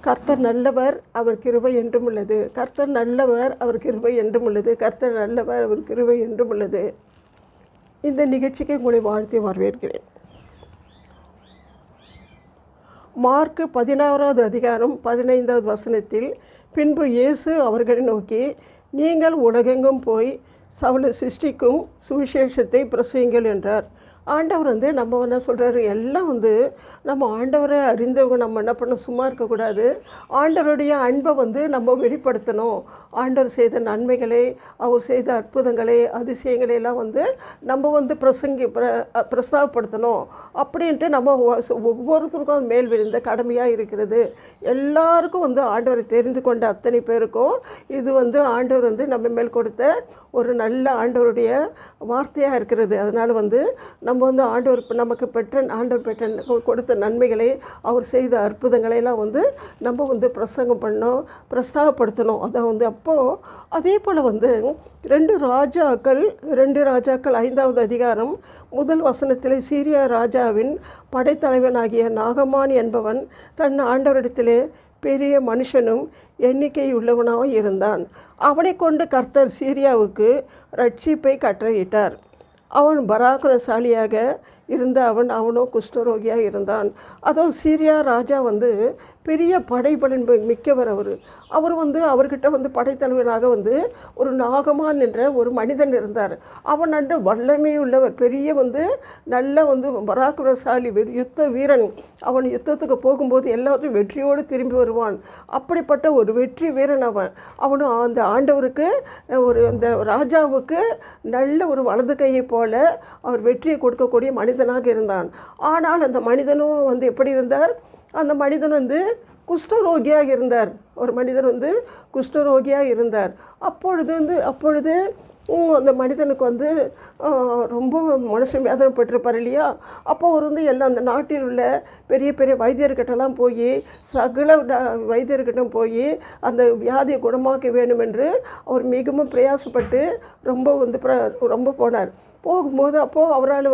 கர்த்தர் நல்லவர், அவர் கிருபை என்றும் உள்ளது. கர்த்தர் நல்லவர், அவர் கிருபை என்றும் உள்ளது. கர்த்தர் நல்லவர், அவர் கிருபை என்றும் உள்ளது. இந்த நிகழ்ச்சிக்கு உங்களை வாழ்த்தி வரவேற்கிறேன். மார்க் 16வது அதிகாரம் 15வது வசனத்தில், பின்பு இயேசு அவர்களை நோக்கி, நீங்கள் உலகெங்கும் போய் சகல சிருஷ்டிக்கும் சுவிசேஷத்தை பிரசங்கியுங்கள் என்றார். ஆண்டவர் நம்ம என்ன சொல்கிறாரு, எல்லாம் நம்ம ஆண்டவரை அறிந்தவங்க நம்ம என்ன பண்ண சும்மா இருக்கக்கூடாது. ஆண்டவருடைய அன்பை நம்ம வெளிப்படுத்தணும். ஆண்டவர் செய்த நன்மைகளை, அவர் செய்த அற்புதங்களை, அதிசயங்களை எல்லாம் நம்ம பிரஸ்தாபப்படுத்தணும் அப்படின்ட்டு நம்ம ஒவ்வொருத்தருக்கும் அது மேல் விழுந்த கடமையாக இருக்கிறது. எல்லாருக்கும் ஆண்டவரை தெரிந்து கொண்ட அத்தனை பேருக்கும் இது ஆண்டவர் நம்ம மேல் கொடுத்த ஒரு நல்ல ஆண்டவருடைய வார்த்தையாக இருக்கிறது. அதனால் நம்ம ஆண்டவர் நமக்கு ஆண்டவர் கொடுத்த நன்மைகளை, அவர் செய்த அற்புதங்களை எல்லாம் நம்ம பிரசங்கம் பண்ணோம், பிரஸ்தாபப்படுத்தணும். அதான் அப்போது அதே போல் 2 ராஜாக்கள் 5வது அதிகாரம் முதல் வசனத்தில், சீரியா ராஜாவின் படைத்தலைவனாகிய நாகமான் என்பவன் தன் ஆண்டவரிடத்திலே பெரிய மனுஷனும் எண்ணிக்கை உள்ளவனாக இருந்தான். அவனை கொண்டு கர்த்தர் சீரியாவுக்கு ரட்சிப்பை கட்டளையிட்டார். அவன் பராக்கிரமசாலியாக இருந்த அவனோ குஷ்டரோகியாக இருந்தான். அதுவும் சீரியா ராஜா பெரிய படைபலன் மிக்கவர். அவர் அவர்கிட்ட படைத்தலைவனாக ஒரு நாகமான் என்ற ஒரு மனிதன் இருந்தார். அவன் வல்லமை உள்ளவர், பெரிய நல்ல பராக்கிரமசாலி, யுத்த வீரன். அவன் யுத்தத்துக்கு போகும்போது எல்லாத்தையும் வெற்றியோடு திரும்பி வருவான். அப்படிப்பட்ட ஒரு வெற்றி வீரன் அவனும் அந்த ஆண்டவருக்கு அந்த ராஜாவுக்கு நல்ல ஒரு வலது கையை போல அவர் வெற்றியை கொடுக்கக்கூடிய மனிதனாக இருந்தான். ஆனால் அந்த மனிதனும் எப்படி இருந்தார், அந்த மனிதன் குஷ்டரோகியாக இருந்தார். ஒரு மனிதர் குஷ்டரோகியாக இருந்தார். அப்பொழுது அந்த மனிதனுக்கு ரொம்ப மனுஷன் வேதனைப்பட்டிருப்பார் இல்லையா. அப்போ அவர் எல்லாம் அந்த நாட்டில் உள்ள பெரிய பெரிய வைத்தியர்கிட்டலாம் போய், சகல வைத்தியர்கிட்ட போய் அந்த வியாதியை குணமாக்க வேணும் என்று அவர் மிகவும் பிரயாசப்பட்டு ரொம்ப போனார். போகும்போது அப்போது அவரால்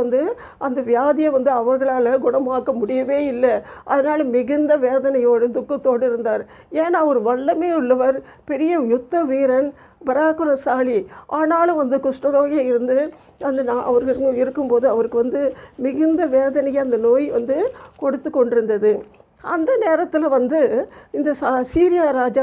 அந்த வியாதியை அவர்களால் குணமாக்க முடியவே இல்லை. அதனால் மிகுந்த வேதனையோடு துக்கத்தோடு இருந்தார். ஏன்னா அவர் வல்லமை உள்ளவர், பெரிய யுத்த வீரன், பராக்கிரமசாலி. ஆனாலும் குஷ்டரோகி இருந்து அவருக்கு இருக்கும்போது அவருக்கு மிகுந்த வேதனையை அந்த நோய் கொடுத்து கொண்டிருந்தது. அந்த நேரத்தில் இந்த சீரியா ராஜா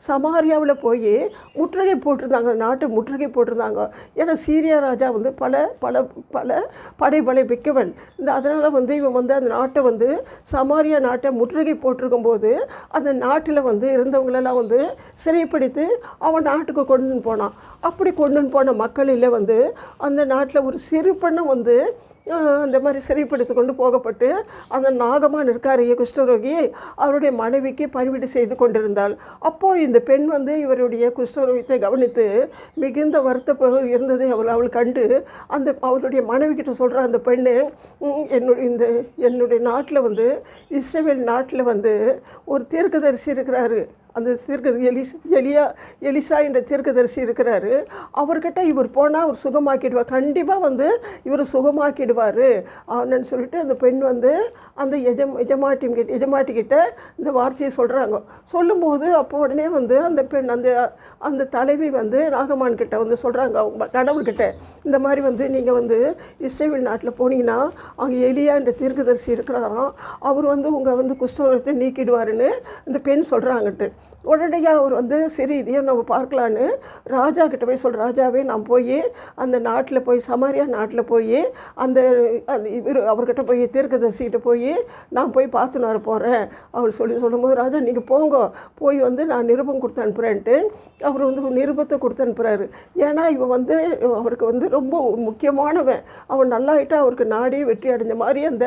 சமாரியாவில் போய் முற்றுகை போட்டிருந்தாங்க, நாட்டை முற்றுகை போட்டிருந்தாங்க. ஏன்னா சீரியா ராஜா பல பல பல படைபலை மிக்கவன். அதனால் இவன் அந்த நாட்டை சமாரியா நாட்டை முற்றுகை போட்டிருக்கும்போது அந்த நாட்டில் இருந்தவங்களெல்லாம் சிறைப்பிடித்து அவன் நாட்டுக்கு கொண்டுன்னு போனான். அப்படி கொண்டுன்னு போன மக்களில் அந்த நாட்டில் ஒரு சிறு பெண்ணை அந்த மாதிரி சிறைப்படுத்தி கொண்டு போகப்பட்டு அந்த நாகமான் இருக்கார் குஷ்டரோகி, அவருடைய மனைவிக்கு பணிவிடை செய்து கொண்டிருந்தாள். அப்போது இந்த பெண் இவருடைய குஷ்டரோகத்தை கவனித்து மிகுந்த வருத்த இருந்ததை அவள் கண்டு அவளுடைய மனைவிக்கிட்ட சொல்கிற அந்த பெண்ணு, என்னுடைய நாட்டில் இஸ்ரவேல் நாட்டில் ஒரு தீர்க்கதரிசி இருக்கிறாரு. அந்த எலிசா என்ற தீர்க்கதரிசி இருக்கிறாரு. அவர்கிட்ட இவர் போனால் அவர் சுகமாக்கிடுவார், கண்டிப்பாக இவர் சுகமாக்கிடுவார் அவனு சொல்லிட்டு அந்த பெண் அந்த எஜமாட்டிக்கிட்ட இந்த வார்த்தையை சொல்கிறாங்க. சொல்லும்போது அப்போ உடனே அந்த பெண் அந்த தலைவி நாகமான் கிட்ட சொல்கிறாங்க, அவங்க கடவுள்கிட்ட, இந்த மாதிரி நீங்கள் இஸ்ரவேல் நாட்டில் போனீங்கன்னா அங்கே எலியா என்ற தீர்க்கதரிசி இருக்கிறாராம், அவர் உங்கள் குஷ்டரோகத்தை நீக்கிடுவாருன்னு இந்த பெண் சொல்கிறாங்கட்டு. உடனடியாக அவர் சரி இதையும் நம்ம பார்க்கலான்னு ராஜா கிட்ட போய் ராஜாவே நான் போய் அந்த நாட்டில் போய் சமாரியா நாட்டில் போய் அந்த அவர்கிட்ட போய் தீர்க்கதரிசிக்கிட்ட போய் நான் போய் பார்த்துன்னு வர போகிறேன் அவர் சொல்லும்போது, ராஜா நீங்கள் போங்க, போய் நான் நிருபம் கொடுத்து அனுப்புகிறேன்ட்டு அவர் நிருபத்தை கொடுத்து அனுப்புகிறாரு. ஏன்னா இவன் அவருக்கு ரொம்ப முக்கியமானவன். அவன் நல்லாயிட்டா அவருக்கு நாடே வெற்றி அடைஞ்ச மாதிரி அந்த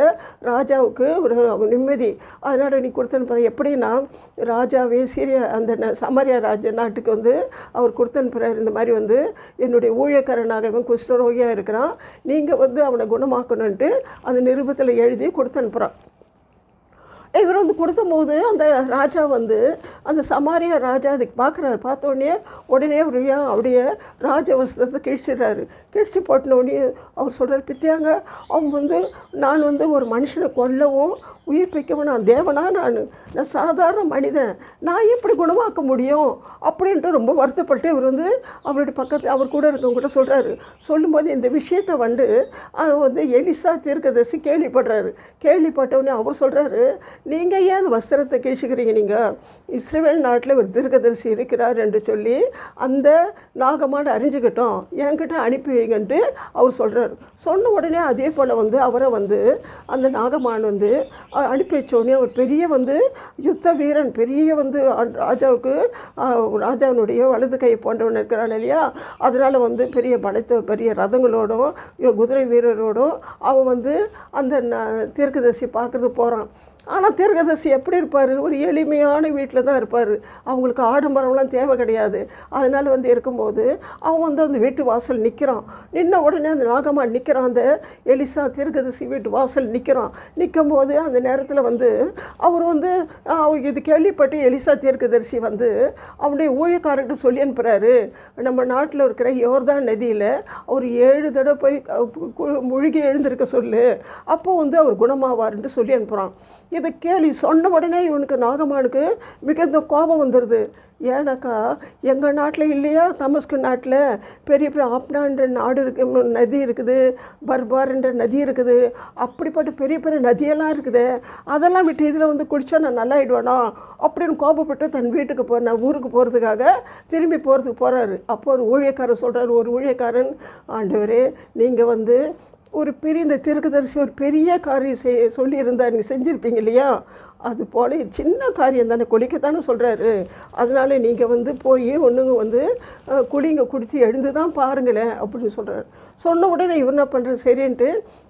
ராஜாவுக்கு ஒரு நிம்மதி. அதனால் நீ கொடுத்து அனுப்புகிறேன். எப்படின்னா ராஜாவே சீரியா அந்த சமாரியா நாட்டுக்கு அவர் கொடுத்து அனுப்புகிறார். இந்த மாதிரி என்னுடைய ஊழியக்காரனாக இவன் குஷ்டரோகியாக இருக்கிறான், நீங்கள் அவனை குணமாக்கணுன்ட்டு அந்த நிருபத்தில் எழுதி கொடுத்து அனுப்புகிறான். இவர் வந்து கொடுத்தபோது அந்த ராஜா வந்து அந்த சமாரியா ராஜா அதுக்கு பார்க்குறாரு. பார்த்தோடனே உடனே அப்படியே ராஜ வஸ்திரத்தை கிழிச்சிடுறாரு. கிழிச்சு போட்டினோடனே அவர் சொல்கிறார், பித்தியாங்க அவங்க வந்து நான் வந்து ஒரு மனுஷனை கொல்லவும் உயிர்ப்பிக்கவும் நான் தேவனா? நான் சாதாரண மனிதன், நான் எப்படி குணமாக்க முடியும் அப்படின்ட்டு ரொம்ப வருத்தப்பட்டு இவர் வந்து அவருடைய பக்கத்தில் அவர் கூட இருக்கவங்ககிட்ட சொல்கிறாரு. சொல்லும்போது இந்த விஷயத்தை வந்து எலிசா தீர்க்கதரிசி கேள்விப்படுறாரு. கேள்விப்பட்டவுடனே அவர் சொல்கிறாரு, நீங்கள் ஏன் வஸ்திரத்தை கிழிச்சிக்கிறீங்க? நீங்கள் இஸ்ரவேல் நாட்டில் ஒரு தீர்க்கதரிசி இருக்கிறார் என்று சொல்லி அந்த நாகமான் அறிஞ்சுக்கிட்டோம், என்கிட்ட அனுப்பி வைங்கன்ட்டு அவர் சொல்கிறார். சொன்ன உடனே அதே போல் வந்து அவரை வந்து அந்த நாகமான் வந்து அனுப்பி வச்சோடனே ஒரு பெரிய வந்து யுத்த வீரன், பெரிய வந்து ராஜாவுக்கு ராஜாவினுடைய வலது கை போன்றவன் இருக்கிறான் இல்லையா, அதனால் வந்து பெரிய பலத்த பெரிய ரதங்களோடும் குதிரை வீரரோடும் அவன் வந்து அந்த தீர்க்கதரிசி பார்க்குறது போகிறான். ஆனால் தீர்க்கதரிசி எப்படி இருப்பார்? ஒரு எளிமையான வீட்டில் தான் இருப்பார். அவங்களுக்கு ஆடம்பரம்லாம் தேவை கிடையாது. அதனால் வந்து இருக்கும்போது அவன் வந்து அந்த வீட்டு வாசல் நிற்கிறான். நின்ன உடனே அந்த நாகமான் நிற்கிறான். அந்த எலிசா தீர்க்கதரிசி வீட்டு வாசல் நிற்கிறான். நிற்கும்போது அந்த நேரத்தில் வந்து அவர் வந்து இது கேள்விப்பட்டு எலிசா தீர்க்கதரிசி வந்து அவனுடைய ஊழியக்காரர்கிட்ட சொல்லி அனுப்புகிறாரு, நம்ம நாட்டில் இருக்கிற யோர்தான் நதியில் அவர் 7 தடவை போய் முழுகி எழுந்திருக்க சொல்லு, அப்போது வந்து அவர் குணமாவார்ன்ட்டு சொல்லி அனுப்புகிறான். இதை கேள்வி சொன்ன உடனே இவனுக்கு நாகமானுக்கு மிகுந்த கோபம் வந்துடுது. ஏன்னாக்கா எங்கள் நாட்டில் இல்லையா, தமஸ்கு நாட்டில் பெரிய பெரிய ஆப்னான்ற நாடு இருக்கு, நதி இருக்குது, பர்பார்ன்ற நதி இருக்குது, அப்படிப்பட்ட பெரிய பெரிய நதியெல்லாம் இருக்குது, அதெல்லாம் விட்டு இதில் வந்து குடித்தா நான் நல்லாயிடுவேனா அப்படின்னு கோபப்பட்டு தன் வீட்டுக்கு நான் ஊருக்கு போகிறதுக்காக திரும்பி போகிறாரு. அப்போ ஒரு ஊழியக்காரன் சொல்கிறார், ஒரு ஊழியக்காரன், ஆண்டவரே நீங்கள் வந்து ஒரு பெரிய இந்த தீர்க்கதரிசி ஒரு பெரிய காரியம் சொல்லியிருந்தார், நீங்கள் செஞ்சுருப்பீங்க இல்லையா, அது போல் சின்ன காரியம் தானே, குளிக்கத்தானே சொல்கிறாரு, அதனால் நீங்கள் வந்து போய் ஒன்றுங்க வந்து குளிங்க, குடித்து எழுந்து தான் பாருங்களேன் அப்படின்னு சொல்கிறார். சொன்ன உடனே இவர் என்ன பண்ணுறது சரின்ட்டு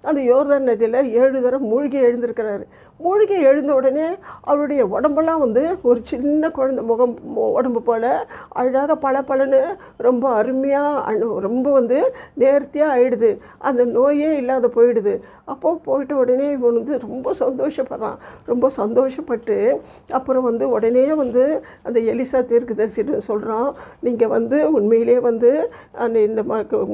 அந்த யோர்தான் நதியில் 7 தடவை மூழ்கி எழுந்திருக்கிறாரு. மூழ்கி எழுந்த உடனே அவருடைய உடம்பெல்லாம் வந்து ஒரு சின்ன குழந்தை உடம்பு போல் அழகாக பளபளன்னு ரொம்ப அருமையாக ரொம்ப வந்து நேர்த்தியாக ஆகிடுது. அந்த நோயே இல்லாத போயிடுது. அப்போது போயிட்ட உடனே இவன் வந்து ரொம்ப சந்தோஷப்படுறான். ரொம்ப சந்தோஷப்பட்டு அப்புறம் வந்து உடனே வந்து அந்த எலிசா தீர்க்கதரிசிட்டு சொல்கிறான், நீங்கள் வந்து உண்மையிலே வந்து அந்த இந்த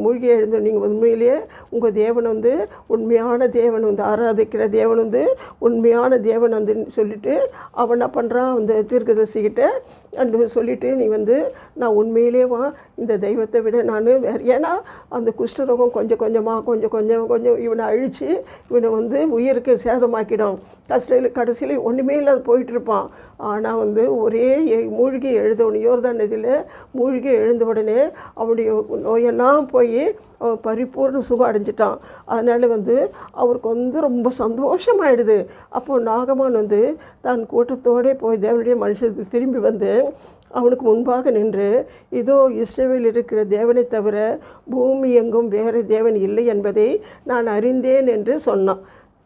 மூழ்கி எழுந்த நீங்கள் உண்மையிலேயே உங்கள் தேவன் வந்து உண்மையான தேவன் வந்து ஆராதிக்கிற தேவன் வந்து உண்மையான தேவன் வந்து சொல்லிவிட்டு அவன் என்ன பண்ணுறான், அந்த தீர்க்கதரிசிக்கிட்ட அன்று சொல்லிவிட்டு நீ வந்து நான் உண்மையிலே இந்த தெய்வத்தை விட நான் வேறு, ஏன்னா அந்த குஷ்டரோகம் கொஞ்சம் கொஞ்சமாக இவனை அழித்து இவனை வந்து உயிருக்கு சேதமாக்கிடும், கடைசியில் ஒன்றுமே இல்லாத போயிட்டுருப்பான். ஆனால் வந்து ஒரே மூழ்கி எழுந்தவன் யோர்தான் நதியில் மூழ்கி எழுந்த உடனே அவனுடைய நோயெல்லாம் போய் பரிபூர்ண சுகம் அடைஞ்சிட்டான். அதனால் வந்து அவருக்கு வந்து ரொம்ப சந்தோஷமாயிடுது. அப்போது நாகமான் வந்து தான் கூட்டத்தோடு போய் தேவனுடைய மனுஷத்துக்கு திரும்பி வந்து அவனுக்கு முன்பாக நின்று, இதோ இஸ்ரவேல் இருக்கிற தேவனை தவிர பூமி எங்கும் வேறு தேவன் இல்லை என்பதை நான் அறிந்தேன் என்று சொன்னான்.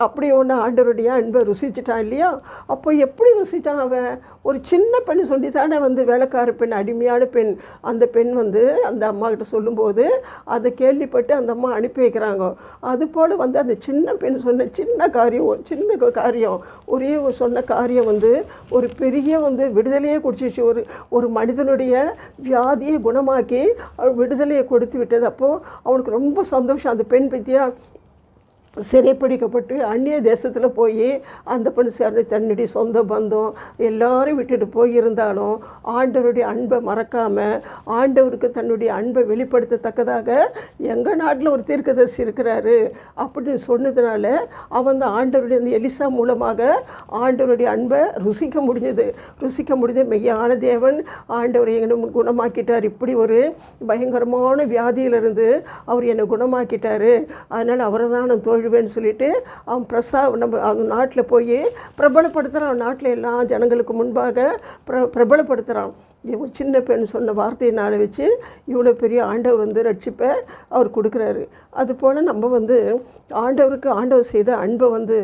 அப்படி ஒன்று ஆண்டவருடைய அன்பை ருசிச்சிட்டான் இல்லையா. அப்போ எப்படி ருசித்தான் அவன்? ஒரு சின்ன பெண் சொல்லி தானே வந்து வேலைக்கார பெண், அடிமையான பெண், அந்த பெண் வந்து அந்த அம்மாக்கிட்ட சொல்லும்போது அதை கேள்விப்பட்டு அந்த அம்மா அனுப்பி வைக்கிறாங்க. அதுபோல் வந்து அந்த சின்ன பெண் சொன்ன சின்ன காரியம் ஒரே சொன்ன காரியம் வந்து ஒரு பெரிய வந்து விடுதலையே குடிச்சிச்சு. ஒரு மனிதனுடைய வியாதியை குணமாக்கி விடுதலையை கொடுத்து விட்டது. அப்போது அவனுக்கு ரொம்ப சந்தோஷம். அந்த பெண் பற்றியா சிறைப்பிடிக்கப்பட்டு அந்நிய தேசத்தில் போய் அந்த பெண் தன்னுடைய சொந்த பந்தம் எல்லாரும் விட்டுட்டு போயிருந்தாலும் ஆண்டவருடைய அன்பை மறக்காமல் ஆண்டவருக்கு தன்னுடைய அன்பை வெளிப்படுத்தத்தக்கதாக எங்கள் நாட்டில் ஒரு தீர்க்கதரிசி இருக்கிறாரு அப்படின்னு சொன்னதுனால அவன் தான் ஆண்டவருடைய அந்த எலிசா மூலமாக ஆண்டவருடைய அன்பை ருசிக்க முடிஞ்சது. மெய்யான தேவன் ஆண்டவர் என்னை குணமாக்கிட்டார், இப்படி ஒரு பயங்கரமான வியாதியிலிருந்து அவர் என்னை குணமாக்கிட்டார், அதனால் அவரை தான் நான் தோழ்வேன்னு சொல்லிட்டு அவன் நம்ம அந்த நாட்டில் போய் பிரபலப்படுத்துகிறான். நாட்டில் எல்லா ஜனங்களுக்கு முன்பாக பிரபலப்படுத்துகிறான். ஒரு சின்ன பெண் சொன்ன வார்த்தையினால் வச்சு இவ்வளோ பெரிய ஆண்டவர் வந்து ரட்சிப்பை அவர் கொடுக்குறாரு. அதுபோல் நம்ம வந்து ஆண்டவர் செய்த அன்பை வந்து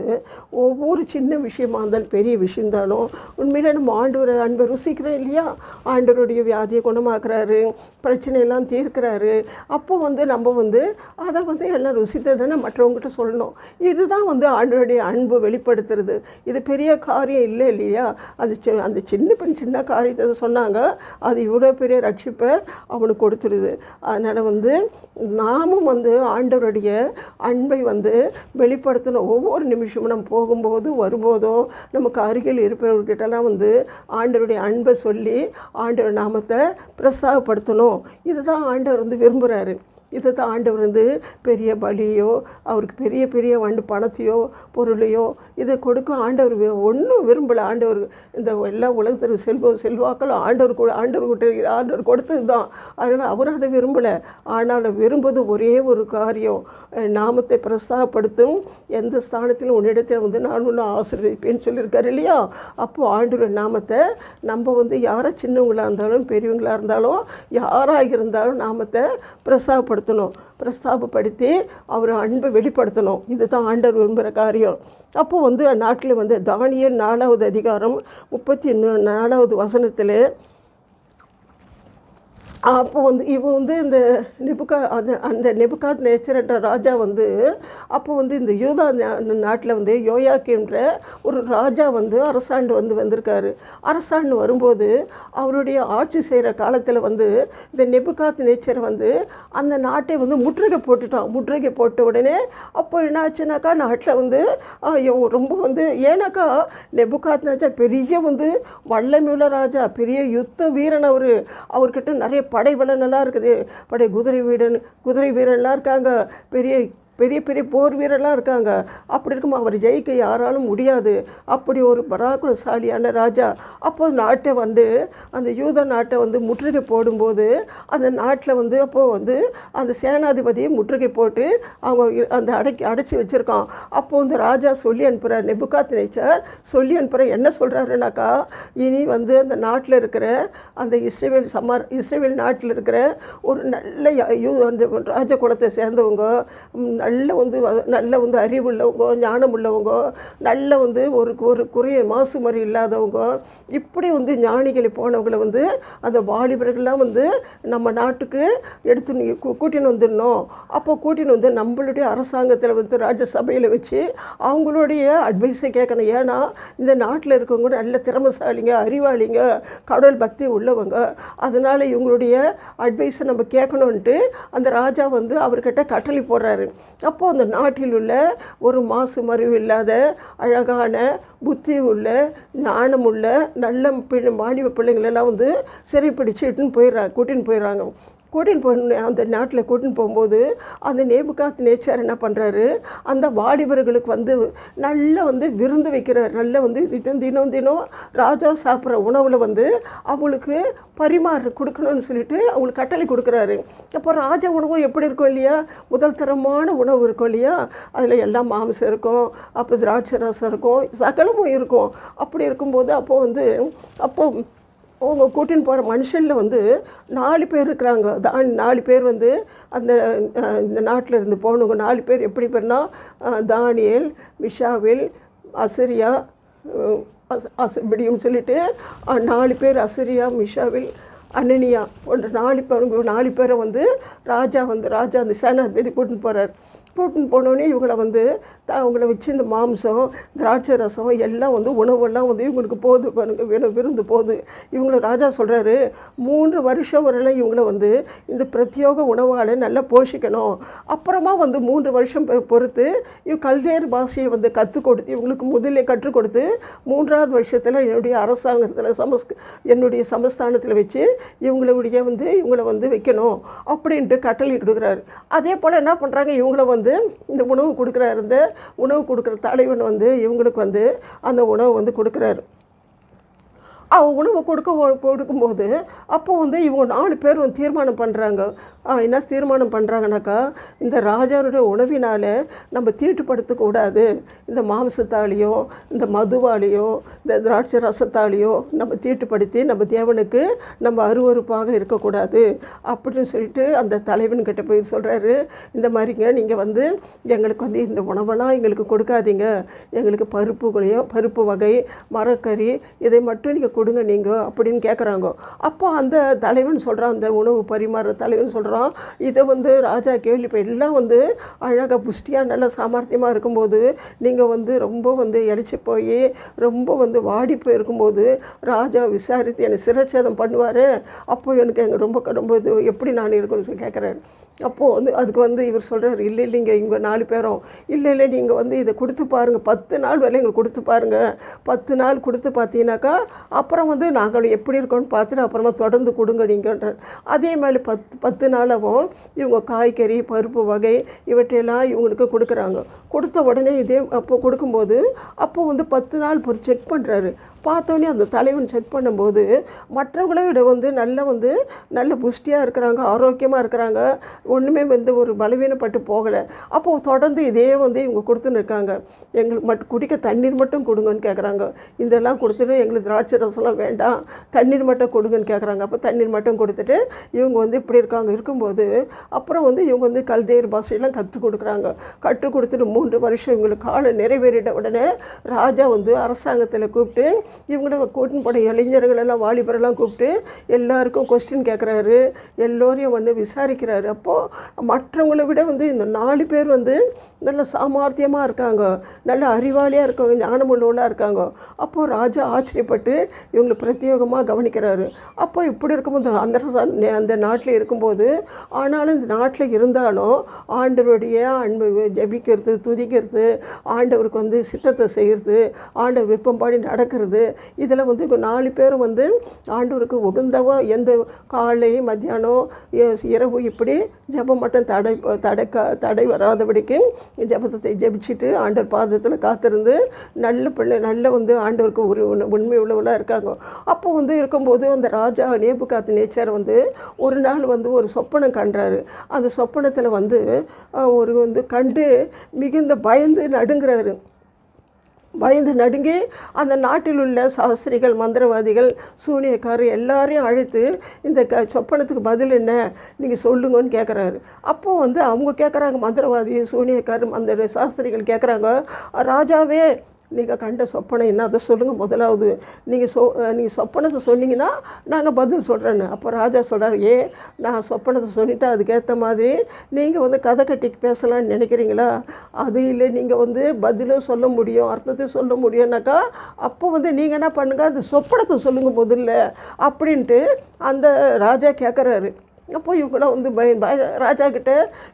ஒவ்வொரு சின்ன விஷயமா இருந்தாலும் பெரிய விஷயம் இருந்தாலும் உண்மையிலே நம்ம ஆண்டவர் அன்பை ருசிக்கிறோம் இல்லையா? ஆண்டவருடைய வியாதியை குணமாக்குறாரு, பிரச்சனையெல்லாம் தீர்க்கிறாரு. அப்போ வந்து நம்ம வந்து அதை வந்து எல்லாம் ருசித்ததானே மற்றவங்ககிட்ட சொல்லணும். இதுதான் வந்து ஆண்டவருடைய அன்பு வெளிப்படுத்துறது. இது பெரிய காரியம் இல்லை இல்லையா? அந்த சின்ன பெண் சின்ன காரியத்தை சொன்னாங்க, அது இவ்வளோ பெரிய ரட்சிப்பை அவனுக்கு கொடுத்துருது. அதனால் வந்து நாமும் வந்து ஆண்டவருடைய அன்பை வந்து வெளிப்படுத்தணும். ஒவ்வொரு நிமிஷமும் நம்ம போகும்போது வரும்போதோ நமக்கு அருகில் இருப்பவர்கிட்டலாம் வந்து ஆண்டவருடைய அன்பை சொல்லி ஆண்டவர் நாமத்தை பிரஸ்தாபப்படுத்தணும். இதுதான் ஆண்டவர் வந்து விரும்புகிறாரு. இதை தான் ஆண்டவர் வந்து பெரிய பலியோ அவருக்கு பெரிய பெரிய பணத்தையோ பொருளையோ இதை கொடுக்க ஆண்டவர் ஒன்றும் விரும்பலை. ஆண்டவர் இந்த எல்லா உலகத்தில் செல்வாக்களும் ஆண்டவர் கொடுத்தது தான். அதனால் அவர் அதை விரும்பலை. ஆனால் விரும்புவது ஒரே ஒரு காரியம், நாமத்தை பிரஸ்தாபப்படுத்தும் எந்த ஸ்தானத்திலும் உன்னிடத்தில் வந்து நான் ஒன்று ஆசீர்வதிப்பேன்னு சொல்லியிருக்காரு இல்லையா? அப்போது ஆண்டவர் நாமத்தை நம்ம வந்து யாரை சின்னவங்களாக இருந்தாலும் பெரியவங்களாக இருந்தாலும் யாராக இருந்தாலும் நாமத்தை பிரஸ்தாபப்படுத்தி அவர் அன்பை வெளிப்படுத்தணும். இதுதான் ஆண்டவர் விரும்புகிற காரியம். அப்போது வந்து நாட்டில் வந்து தானியேல் 4வது அதிகாரம் 34வது வசனத்தில் அப்போ வந்து இவன் வந்து இந்த நெபுகாத் நேச்சர் என்ற ராஜா வந்து அப்போ வந்து இந்த யூதா நாட்டில் வந்து யோயாக்கீம்ன்ற ஒரு ராஜா வந்து அரசாண்டு வந்திருக்காரு. அரசாண்டு வரும்போது அவருடைய ஆட்சி செய்கிற காலத்தில் வந்து இந்த நெபுகாத் நேச்சரை வந்து அந்த நாட்டை வந்து முற்றுகை போட்டுட்டான். முற்றுகை போட்ட உடனே அப்போ என்னாச்சுனாக்கா நாட்டில் வந்து ரொம்ப வந்து ஏன்னாக்கா நெபுகாத் நேச்சர் பெரிய வந்து வல்லமையுள்ள ராஜா, பெரிய யுத்த வீரன். அவர்கிட்ட நிறைய படை பலனெல்லாம் இருக்குது. குதிரை வீரன்லாம் இருக்காங்க, பெரிய பெரிய பெரிய போர் வீரர்லாம் இருக்காங்க. அப்படி இருக்கும் அவர் ஜெயிக்க யாராலும் முடியாது. அப்படி ஒரு பராக்கிரமசாலியான ராஜா. அப்போ நாட்டை வந்து அந்த யூத நாட்டை வந்து முற்றுகை போடும்போது அந்த நாட்டில் வந்து அப்போது வந்து அந்த சேனாதிபதியை முற்றுகை போட்டு அவங்க அந்த அடைச்சி வச்சுருக்கான். அப்போது அந்த ராஜா சொல்லி அனுப்புகிறார், நெபுகாத் நேச்சர் சொல்லி அனுப்புகிறார். என்ன சொல்கிறாருனாக்கா, இனி வந்து அந்த நாட்டில் இருக்கிற அந்த இஸ்ரேல் நாட்டில் இருக்கிற ஒரு நல்ல அந்த ராஜ குலத்தை சேர்ந்தவங்க, நல்ல வந்து அறிவுள்ளவங்க, ஞானம் உள்ளவங்க, நல்ல வந்து ஒரு குறைய மாசு மறி இல்லாதவங்க, இப்படி வந்து ஞானிகளை போனவங்களை வந்து அந்த வாலிபர்கள்லாம் வந்து நம்ம நாட்டுக்கு கூட்டின்னு வந்துடணும். அப்போ கூட்டின்னு வந்து நம்மளுடைய அரசாங்கத்தில் வந்து ராஜ்யசபையில் வச்சு அவங்களுடைய அட்வைஸை கேட்கணும். ஏன்னா இந்த நாட்டில் இருக்கவங்க நல்ல திறமைசாலிங்க, அறிவாளிங்க, கடவுள் பக்தி உள்ளவங்க. அதனால் இவங்களுடைய அட்வைஸை நம்ம கேட்கணுன்ட்டு அந்த ராஜா வந்து அவர்கிட்ட கட்டளை போடுறாரு. அப்போது அந்த நாட்டில் உள்ள ஒரு மாசு மறிவு இல்லாத அழகான புத்தி உள்ள ஞானமுள்ள நல்ல வாலிப பிள்ளைங்களெல்லாம் வந்து சிறைப்பிடிச்சு கூட்டின்னு போயிடுறாங்க. அந்த நாட்டில் கூட்டின்னு போகும்போது அந்த நேபுகாத் நேச்சர் என்ன பண்ணுறாரு, அந்த வாலிபர்களுக்கு வந்து நல்லா வந்து விருந்து வைக்கிறார். நல்லா வந்து தினம் ராஜா சாப்பிட்ற உணவில் வந்து அவங்களுக்கு கொடுக்கணும்னு சொல்லிட்டு அவங்களுக்கு கட்டளை கொடுக்குறாரு. அப்போ ராஜா உணவும் எப்படி இருக்கும் இல்லையா, முதல் தரமான உணவு இருக்கும் இல்லையா, அதில் எல்லாம் மாம்சம் இருக்கும், அப்போ திராட்சை ரசம் இருக்கும், சகலமும் இருக்கும். அப்படி இருக்கும்போது அப்போது அவங்க கூட்டின்னு போகிற மனுஷனில் வந்து 4 பேர் இருக்கிறாங்க. 4 பேர் வந்து இந்த நாட்டில் இருந்து போனவங்க 4 பேர். எப்படி பேர்னா தானியேல், மிஷாவேல், அசரியா, இப்படியும் சொல்லிட்டு 4 பேர், அசரியா, மிஷாவேல், அனனியா போன்ற 4 பேரை வந்து ராஜா அந்த சேனாதிபதி கூட்டின்னு போகிறார். கூட்டின்னு போனோடனே அவங்கள வச்சு இந்த மாம்சம், திராட்சை ரசம் எல்லாம் வந்து உணவெல்லாம் வந்து இவங்களுக்கு விருந்து போகுது. இவங்களை ராஜா சொல்கிறாரு, 3 வருஷம் வரலாம் இவங்களை வந்து இந்த பிரத்யோக உணவால் நல்லா போஷிக்கணும். அப்புறமா வந்து 3 வருஷம் பொறுத்து கல்தேர் பாஷையை வந்து இவங்களுக்கு முதல்ல கற்றுக் கொடுத்து 3வது வருஷத்தில் என்னுடைய அரசாங்கத்தில் என்னுடைய சமஸ்தானத்தில் வச்சு இவங்களை வந்து வைக்கணும் அப்படின்ட்டு கட்டளை கொடுக்குறாரு. அதே போல் என்ன பண்ணுறாங்க, இவங்களை வந்து இந்த உணவு கொடுக்குற தலைவன் வந்து இவங்களுக்கு வந்து அந்த உணவு வந்து கொடுக்குறாரு. உணவு கொடுக்கும்போது அப்போ வந்து இவங்க 4 பேர் வந்து தீர்மானம் பண்ணுறாங்க. என்ன தீர்மானம் பண்ணுறாங்கனாக்கா, இந்த ராஜாவுடைய உணவினால் நம்ம தீட்டுப்படுத்தக்கூடாது. இந்த மாംസத்தாலேயோ இந்த மதுவாலேயோ இந்த திராட்சை ரசத்தாலேயோ நம்ம தீட்டுப்படுத்தி நம்ம தேவனுக்கு நம்ம அருவருப்பாக இருக்கக்கூடாது அப்படின்னு சொல்லிட்டு அந்த தலைவன்கிட்ட போய் சொல்கிறாரு. இந்த மாதிரிங்க நீங்கள் வந்து எங்களுக்கு வந்து இந்த உணவெல்லாம் எங்களுக்கு கொடுக்காதீங்க, எங்களுக்கு பருப்பு வகை மரக்கறி இதை மட்டும் நீங்கள் கொடுங்க நீங்கள் அப்படின்னு கேட்குறாங்க. அப்போ அந்த தலைவன் சொல்கிறான், அந்த உணவு பரிமாற தலைவன் சொல்கிறான், இதை வந்து ராஜா எல்லாம் வந்து அழகாக புஷ்டியாக நல்லா சாமர்த்தியமாக இருக்கும்போது நீங்கள் வந்து ரொம்ப வந்து இழைச்சி போய் ரொம்ப வந்து வாடி போயிருக்கும்போது ராஜா விசாரித்து என்னை சிரச்சேதம் பண்ணுவார். அப்போ எனக்கு ரொம்ப ரொம்ப இது எப்படி நான் இருக்குன்னு சொல்லி கேட்குறேன். அப்போது வந்து அதுக்கு வந்து இவர் சொல்கிறார், இல்லைங்க இங்கே 4 பேரும் இல்லை நீங்கள் வந்து இதை கொடுத்து பாருங்கள், 10 நாள் வரை எங்களுக்கு கொடுத்து பாருங்கள், 10 நாள் கொடுத்து பார்த்தீங்கன்னாக்கா அப்புறம் வந்து நாங்கள் எப்படி இருக்கோன்னு பார்த்துட்டு அப்புறமா தொடர்ந்து கொடுங்க நீங்கன்ற. அதே மாதிரி 10 நாளாகவும் இவங்க காய்கறி பருப்பு வகை இவற்றையெல்லாம் இவங்களுக்கு கொடுக்குறாங்க. கொடுத்த உடனே அப்போ கொடுக்கும்போது அப்போ வந்து 10 நாள் செக் பண்ணுறாரு. பார்த்தோன்னே அந்த தலைவன் செக் பண்ணும்போது மற்றவங்களை விட வந்து நல்ல புஷ்டியாக இருக்கிறாங்க, ஆரோக்கியமாக இருக்கிறாங்க, ஒன்றுமே வந்து ஒரு பலவீனப்பட்டு போகலை. அப்போது தொடர்ந்து இதே வந்து இவங்க கொடுத்துன்னு இருக்காங்க. எங்களுக்கு குடிக்க தண்ணீர் மட்டும் கொடுங்கன்னு கேட்குறாங்க. இதெல்லாம் கொடுத்துட்டு எங்களுக்கு திராட்சை ரசம்லாம் வேண்டாம், தண்ணீர் மட்டும் கொடுங்கன்னு கேட்குறாங்க. அப்போ தண்ணீர் மட்டும் கொடுத்துட்டு இவங்க வந்து இப்படி இருக்கும்போது அப்புறம் வந்து இவங்க வந்து கல்தேயர் பாஷையெல்லாம் கற்றுக் கொடுக்குறாங்க. கற்றுக் கொடுத்துட்டு 3 வருஷம் இவங்களுக்கு காலம் நிறைவேறிட்ட உடனே ராஜா வந்து அரசாங்கத்தில் கூப்பிட்டு இவங்கள கூட்டின்னு போன இளைஞர்களெல்லாம் வாலிபரெல்லாம் கூப்பிட்டு எல்லாருக்கும் கொஸ்டின் கேட்குறாரு, எல்லோரையும் வந்து விசாரிக்கிறாரு. அப்போது மற்றவங்களை விட வந்து இந்த 4 பேர் வந்து நல்ல சாமர்த்தியமாக இருக்காங்க, நல்ல அறிவாளியாக இருக்காங்க, ஞானமுள்ளவளாக இருக்காங்க. அப்போது ராஜா ஆச்சரியப்பட்டு இவங்களை பிரத்யேகமாக கவனிக்கிறாரு. அப்போ இப்படி இருக்கும்போது அந்த நாட்டில் இருக்கும்போது ஆனாலும் இந்த நாட்டில் இருந்தாலும் ஆண்டவருடைய அன்பு ஜபிக்கிறது, துதிக்கிறது, ஆண்டவருக்கு வந்து சித்தத்தை செய்கிறது, ஆண்டவர் விருப்பம்படி நடக்கிறது, இதில் வந்து 4 பேரும் வந்து ஆண்டவருக்கு உகந்தவா எந்த காலை மத்தியானம் இரவு இப்படி ஜபம் மட்டும் தடை வராதபடிக்கு ஜபத்தை ஜபிச்சுட்டு ஆண்டவர் பாதத்தில் காத்திருந்து நல்ல வந்து ஆண்டவருக்கு ஒரு உண்மை உள்ளவளாக இருக்காங்க. அப்போ வந்து இருக்கும்போது அந்த ராஜா நேபுகாத்நேச்சார் வந்து ஒரு நாள் வந்து ஒரு சொப்பனம் கண்டாரு. அந்த சொப்பனத்தில் வந்து ஒரு வந்து கண்டு மிகுந்த பயந்து நடுங்கி அந்த நாட்டில் உள்ள சாஸ்திரிகள் மந்திரவாதிகள் சூனியக்காரர் எல்லாரையும் அழைத்து இந்த சொப்பனத்துக்கு பதில் என்ன நீங்கள் சொல்லுங்கன்னு கேட்குறாரு. அப்போது வந்து அவங்க கேட்குறாங்க, மந்திரவாதி சூனியக்காரர் அந்த சாஸ்திரிகள் கேட்குறாங்க, ராஜாவே நீங்கள் கண்ட சொப்பனை என்ன அதை சொல்லுங்கள், முதலாவது நீங்கள் சொப்பனத்தை சொன்னீங்கன்னா நாங்கள் பதில் சொல்கிறேன்னு. அப்போ ராஜா சொல்கிறார், நான் சொப்பனத்தை சொல்லிவிட்டு அதுக்கேற்ற மாதிரி நீங்கள் வந்து கதை கட்டி பேசலான்னு நினைக்கிறீங்களா? அது இல்லை, நீங்கள் வந்து பதிலும் சொல்ல முடியும், அர்த்தத்தையும் சொல்ல முடியும்னாக்கா அப்போ வந்து நீங்கள் என்ன பண்ணுங்கள், அந்த சொப்பனத்தை சொல்லுங்கள் முதல்ல அப்படின்ட்டு அந்த ராஜா கேட்குறாரு. அப்போ இவங்களாம் வந்து ராஜா கிட்ட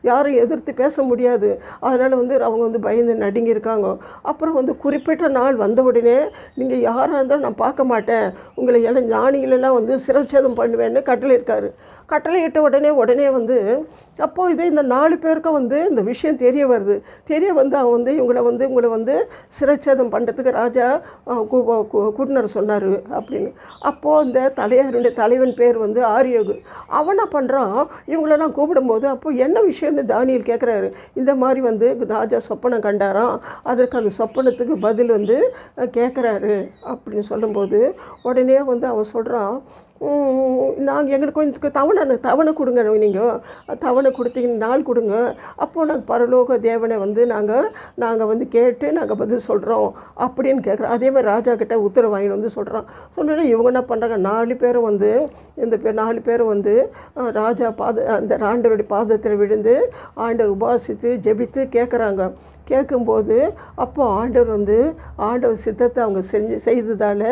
யாரும் எதிர்த்து பேச முடியாது. அதனால் வந்து அவங்க வந்து பயந்து நடுங்கியிருக்காங்க. அப்புறம் வந்து குறிப்பிட்ட நாள் வந்த உடனே நீங்கள் யாராக இருந்தாலும் நான் பார்க்க மாட்டேன், உங்களை ஞானிகளெல்லாம் வந்து சிரச்சேதம் பண்ணுவேன்னு கட்டளையிட்ட உடனே வந்து அப்போது இந்த 4 பேருக்கும் வந்து இந்த விஷயம் தெரிய வந்து அவன் வந்து உங்களை வந்து சிரச்சேதம் பண்ணுறதுக்கு ராஜா கூட்டினர் சொன்னார் அப்படின்னு. அப்போது இந்த தலைவன் பேர் வந்து ஆரியோகு. அவனை பண்ணுறான், இவங்களெல்லாம் கூப்பிடும்போது அப்போ என்ன விஷயம்னு தானியேல் கேட்குறாரு. இந்த மாதிரி வந்து ராஜா சொப்பனம் கண்டாராம், அதற்கு அந்த சொப்பனத்துக்கு பதில் வந்து கேட்குறாரு அப்படின்னு சொல்லும்போது உடனே வந்து அவன் சொல்கிறான், நாங்கள் எங்களுக்கு கொஞ்சம் தவணை கொடுங்க, நீங்கள் தவணை கொடுத்தீங்கன்னு நாள் கொடுங்க, அப்போது நாங்கள் பரலோக தேவனை வந்து நாங்கள் வந்து கேட்டு நாங்கள் பதில் சொல்கிறோம் அப்படின்னு கேட்குறோம். அதே மாதிரி ராஜா கிட்ட உத்தரவு வாங்கிட்டு வந்து சொன்னோன்னே இவங்க என்ன பண்ணுறாங்க, 4 பேரும் வந்து 4 பேரும் வந்து ராஜா அந்த ஆண்டவருடைய பாதத்தில் விழுந்து ஆண்டவர் உபாசித்து ஜெபித்து கேட்கும்போது அப்போது ஆண்டவர் சித்தத்தை அவங்க செய்ததால்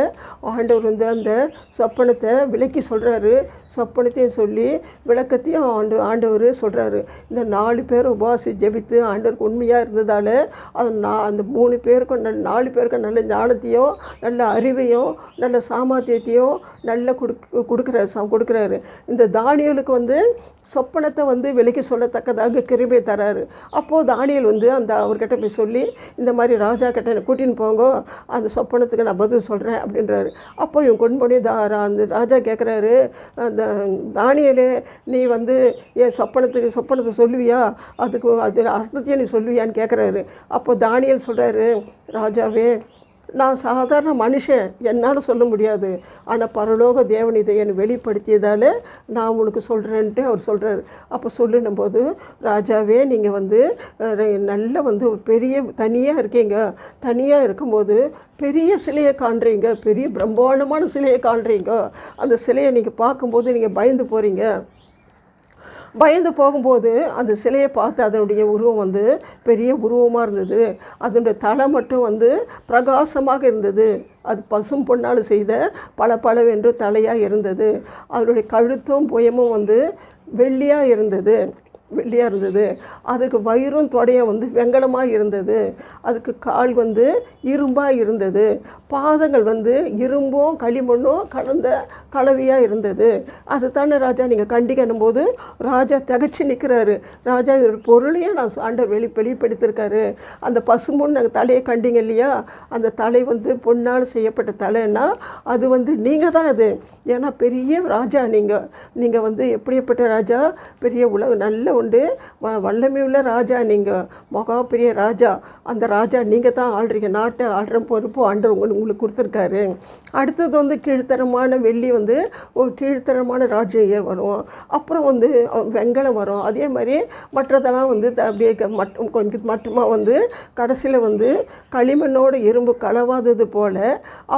ஆண்டவர் வந்து அந்த சொப்பனத்தை விளக்கி சொல்கிறாரு. சொப்பனத்தையும் சொல்லி விளக்கத்தையும் ஆண்டவர் சொல்கிறாரு. இந்த 4 பேர் உபாசி ஜெபித்து ஆண்டவருக்கு உண்மையாக இருந்ததால் அந்த 3 பேருக்கும் 4 பேருக்கும் நல்ல ஞானத்தையும் நல்ல அறிவையும் நல்ல சாமர்த்தியத்தையும் நல்ல கொடுக்குறாரு. இந்த தானியேலுக்கு வந்து சொப்பனத்தை வந்து விலக்கி சொல்லத்தக்கதாக கிருபை தராரு. அப்போது தானியேல் வந்து அவர்கிட்ட கிட்ட போய் சொல்லி இந்த மாதிரி ராஜா கிட்ட என்னை கூட்டின்னு போங்க, அந்த சொப்பனத்துக்கு நான் பதில் சொல்கிறேன் அப்படின்றாரு. அப்போ இவன் கொண்டு போய் அந்த ராஜா கேட்குறாரு, அந்த தானியேலே நீ வந்து என் சொப்பனத்தை சொல்லுவியா, அது அர்த்தத்தையும் நீ சொல்லுவியான்னு கேட்குறாரு. அப்போ தானியேல் சொல்கிறாரு, ராஜாவே நான் சாதாரண மனுஷன், என்னால் சொல்ல முடியாது, ஆனால் பரலோக தேவன் இதை என்னை வெளிப்படுத்தியதால் நான் உனக்கு சொல்கிறேன்ட்டு அவர் சொல்கிறார். அப்போ சொல்லுனும் போது, ராஜாவே நீங்கள் வந்து நல்ல வந்து பெரிய தனியாக இருக்கீங்க, தனியாக இருக்கும்போது பெரிய சிலையை காண்றீங்க, பெரிய பிரம்மாண்டமான சிலையை காண்றீங்க. அந்த சிலையை நீங்கள் பார்க்கும்போது நீங்கள் பயந்து போகிறீங்க. பயந்து போகும்போது அந்த சிலையை பார்த்து அதனுடைய உருவம் வந்து பெரிய உருவமாக இருந்தது. அதனுடைய தலை மட்டும் வந்து பிரகாசமாக இருந்தது. அது பசும் பொன்னால் செய்த பளபளவென்று தலையாக இருந்தது. அதனுடைய கழுத்தும் புயமும் வந்து வெள்ளியாக இருந்தது. அதுக்கு வயிறும் தொடையும் வந்து வெண்கலமாக இருந்தது. அதுக்கு கால் வந்து இரும்பாக இருந்தது. பாதங்கள் வந்து இரும்பும் களிமண்ணும் கலந்த கலவையாக இருந்தது. அது தானே ராஜா நீங்கள் கண்டிக்கணும் போது ராஜா திகச்சு நிற்கிறாரு. ராஜா இதோட பொருளையே நான் ஆண்டவர் வெளிப்படுத்தியிருக்காரு. அந்த பசும்பொன் நாங்கள் தலையை கண்டிங்க இல்லையா, அந்த தலை வந்து பொன்னால் செய்யப்பட்ட தலைன்னா அது வந்து நீங்கள் தான் அது. ஏன்னா பெரிய ராஜா நீங்கள் வந்து எப்படிப்பட்ட ராஜா, பெரிய நல்ல உண்டு வல்லமையுள்ள ராஜா, நீங்கள் மகா பெரிய ராஜா. அந்த ராஜா நீங்கள் தான் ஆள்றீங்க, நாட்டை ஆள்ற பொறுப்பு ஆண்டவர் உங்களுக்கு கொடுத்துருக்காரு. அடுத்தது வந்து கீழ்த்தரமான வெள்ளி வந்து ஒரு கீழ்த்தரமான ராஜ்யம் வரும். அப்புறம் வந்து வெண்கலம் வரும். அதே மாதிரி மற்றதெல்லாம் வந்து அப்படியே கொஞ்சம் மட்டமாக வந்து கடைசியில் வந்து களிமண்ணோடு இரும்பு கலவாதது போல்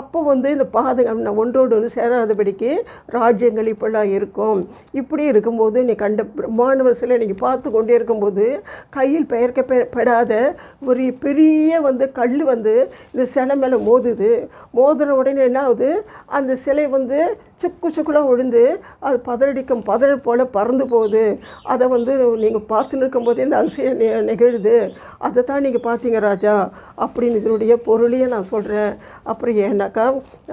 அப்போ வந்து இந்த பாதகம் ஒன்றோடு ஒன்று சேராதபடிக்கு ராஜ்யங்கள் இப்பெல்லாம் இருக்கும். இப்படி இருக்கும்போது நீ கண்ட பிரம்மாண்ட சிலை நீங்கள் பார்த்து கொண்டே இருக்கும்போது கையில் பெயர்க்கப்படாத ஒரு பெரிய வந்து கல் வந்து இந்த சிலை மேலே மோதின உடனே என்ன ஆகுது, அந்த சிலை வந்து சுக்குலாக விழுந்து அது பதறல் போல் பறந்து போகுது. அதை வந்து நீங்கள் பார்த்துன்னு இருக்கும்போதே இந்த அதிசயம் நிகழுது. அதை தான் நீங்கள் பார்த்தீங்க ராஜா அப்படின்னு இதனுடைய பொருளையே நான் சொல்கிறேன். அப்புறம் ஏன்னாக்கா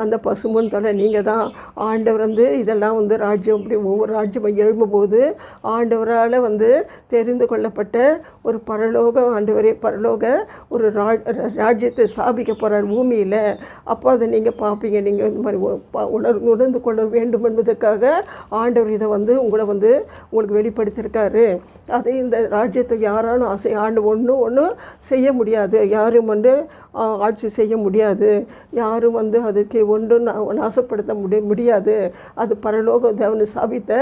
அந்த பசும்பொன் தொலை நீங்கள் தான் ஆண்டவர் வந்து இதெல்லாம் வந்து ராஜ்யம் இப்படி ஒவ்வொரு ராஜ்யம் எழும்பும்போது ஆண்டவரால் வந்து தெரிந்து கொள்ளப்பட்ட ஒரு பரலோக ஒரு ராஜ்யத்தை ஸ்தாபிக்க போகிறார் பூமியில். அப்போ அதை நீங்கள் பார்ப்பீங்க. நீங்கள் இந்த மாதிரி உணர்ந்து கொள்ள வேண்டும் என்பதற்காக ஆண்டவர் இதை வந்து உங்களுக்கு வெளிப்படுத்தியிருக்காரு. அதை இந்த ராஜ்யத்தை யாராலும் ஒன்றும் செய்ய முடியாது, யாரும் வந்து ஆட்சி செய்ய முடியாது, யாரும் வந்து அதுக்கு ஒன்றும் நாசப்படுத்த முடியாது. அது பரலோக தேவனை ஸ்தாபித்த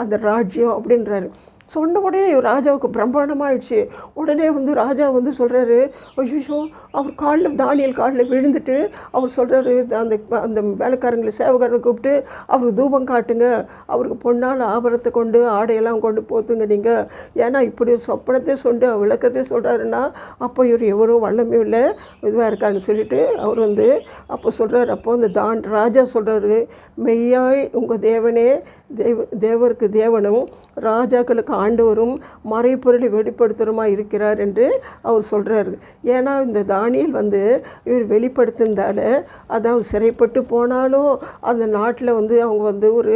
அந்த ராஜ்யம் அப்படின்றாரு. சொன்ன உடனே ராஜாவுக்கு பிரம்மாண்டமாகிடுச்சு. உடனே வந்து ராஜா வந்து சொல்கிறாரு, ஐயோ, அவர் தானியேல் காலில் விழுந்துட்டு அவர் சொல்கிறாரு, அந்த வேலைக்காரங்களை சேவகரை கூப்பிட்டு அவருக்கு தூபம் காட்டுங்க, அவருக்கு பொன்னால் ஆபரத்தை கொண்டு ஆடையெல்லாம் கொண்டு போத்துங்க நீங்கள். ஏன்னா இப்படி ஒரு சொப்பனத்தை சொண்டு விளக்கத்தை சொல்கிறாருன்னா அப்போ இவர் எவரோ வல்லமையும் இல்லை இதுவாக இருக்கான்னு சொல்லிட்டு அவர் வந்து அப்போ சொல்கிறார். அப்போ அந்த ராஜா சொல்கிறாரு, மெய்யாய் உங்கள் தேவனே தேவருக்கு தேவனும் ராஜாக்களுக்கு ஆண்டவரும் மறைப்பொருளை வெளிப்படுத்துகிறமா இருக்கிறார் என்று அவர் சொல்கிறார். ஏன்னா இந்த தானியேல் வந்து இவர் வெளிப்படுத்தினால, அதாவது சிறைப்பட்டு போனாலும் அந்த நாட்டில் வந்து அவங்க வந்து ஒரு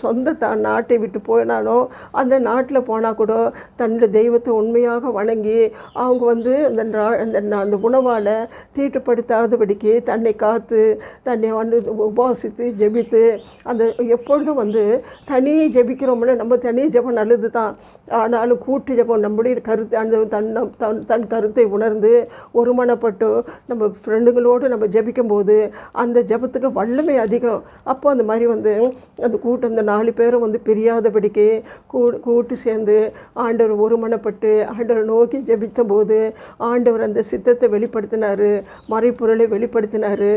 சொந்த நாட்டை விட்டு போனாலும் அந்த நாட்டில் போனால் கூட தன்னுடைய தெய்வத்தை உண்மையாக வணங்கி அவங்க வந்து அந்த உணவால் தீட்டுப்படுத்தாதபடிக்கு தன்னை காத்து தன்னை வந்து உபாசித்து ஜெபித்து அந்த எப்பொழுதும் வந்து தனியே ஜெபிக்கிறோம்னா நம்ம தனி ஜெபம் நல்லது தான், ஆனாலும் கூட்டு ஜெபம் நம்முடைய கருத்து அந்த தன் கருத்தை உணர்ந்து ஒருமனப்பட்டு நம்ம ஃப்ரெண்டுங்களோடு நம்ம ஜெபிக்கும்போது அந்த ஜெபத்துக்கு வல்லமை அதிகம். அப்போ அந்த மாதிரி வந்து அந்த கூட்டம் அந்த 4 பேரும் வந்து பிரியாதபடிக்கு கூட்டு சேர்ந்து ஆண்டவர் ஒருமனப்பட்டு ஆண்டவர் நோக்கி ஜெபித்த போது ஆண்டவர் அந்த சித்தத்தை வெளிப்படுத்தினார், மறைப்பொருளை வெளிப்படுத்தினார்.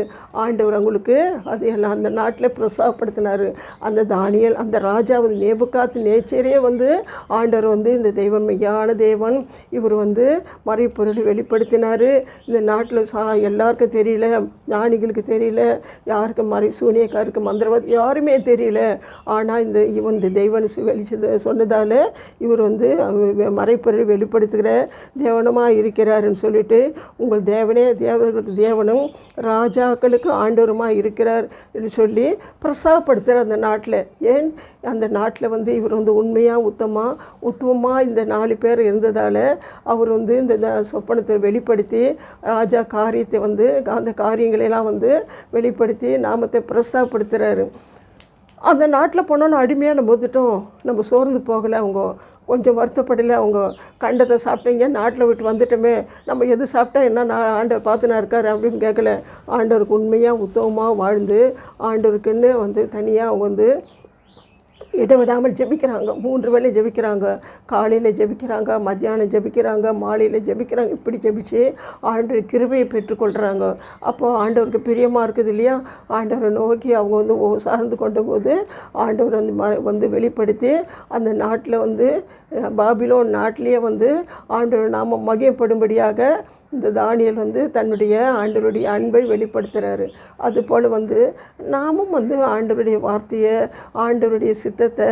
ஆண்டவர் அவங்களுக்கு அது எல்லாம் அந்த நாட்டில் பிரசாப்படுத்தினார். அந்த தானியேல் அந்த ராஜாவது நேச்சரே வந்து ஆண்டவர் வந்து இந்த தெய்வம் மெய்யான தேவன், இவர் வந்து மறைப்பொருளை வெளிப்படுத்தினார். இந்த நாட்டில் எல்லாருக்கும் தெரியல, ஞானிகளுக்கு தெரியல, யாருக்கு சூனியக்காருக்கு மந்திரவாதி யாருமே தெரியல. ஆனால் இந்த தெய்வன் சொன்னதால் இவர் வந்து மறைப்பொருளை வெளிப்படுத்துகிற தேவனமாக இருக்கிறாருன்னு சொல்லிட்டு உங்கள் தேவனே தேவர்களுக்கு தேவனும் ராஜாக்களுக்கு ஆண்டவருமாக இருக்கிறார் என்று சொல்லி பிரசாப்படுத்துகிற அந்த நாட்டில். ஏன் அந்த நாட்டில் வந்து இவர் வந்து உண்மையாக உத்தமமாக இந்த 4 பேர் இருந்ததால் அவர் வந்து இந்த சொப்பனத்தை வெளிப்படுத்தி ராஜா காரியத்தை வந்து அந்த காரியங்களெல்லாம் வந்து வெளிப்படுத்தி நாமத்தை பிரஸ்தாபப்படுத்துகிறாரு. அந்த நாட்டில் போனோன்னு அடிமையாக நம்ம வந்துட்டோம், நம்ம சோர்ந்து போகலை, அவங்க கொஞ்சம் வருத்தப்படலை. அவங்க கண்டதை சாப்பிட்டீங்க, நாட்டில் விட்டு வந்துட்டோமே, நம்ம எது சாப்பிட்டா என்ன, நான் ஆண்டவர் பார்த்துனா இருக்கார் அப்படின்னு கேட்கல. ஆண்டவருக்கு உண்மையாக உத்தமமாக வாழ்ந்து ஆண்டவருக்குன்னு வந்து தனியாக அவங்க வந்து இடைவிடாமல் ஜெபிக்கிறாங்க. 3 வேளை ஜெபிக்கிறாங்க. காலையில் ஜெபிக்கிறாங்க, மத்தியானம் ஜெபிக்கிறாங்க, மாலையில் ஜெபிக்கிறாங்க. இப்படி ஜெபிச்சு ஆண்டவர் கிருபையை பெற்றுக்கொள்கிறாங்க. அப்போது ஆண்டவருக்கு பிரியமாக இருக்குது இல்லையா, ஆண்டவரை நோக்கி அவங்க வந்து சார்ந்து கொண்ட போது ஆண்டவர் வந்து வெளிப்படுத்தி அந்த நாட்டில் வந்து பாபிலோன் நாட்டிலேயே வந்து ஆண்டவர் நாம மகிமைப்படும்படியாக இந்த தானியேல் வந்து தன்னுடைய ஆண்டவருடைய அன்பை வெளிப்படுத்துகிறாரு. அதுபோல் வந்து நாமும் வந்து ஆண்டவருடைய வார்த்தையை, ஆண்டவருடைய சித்தத்தை,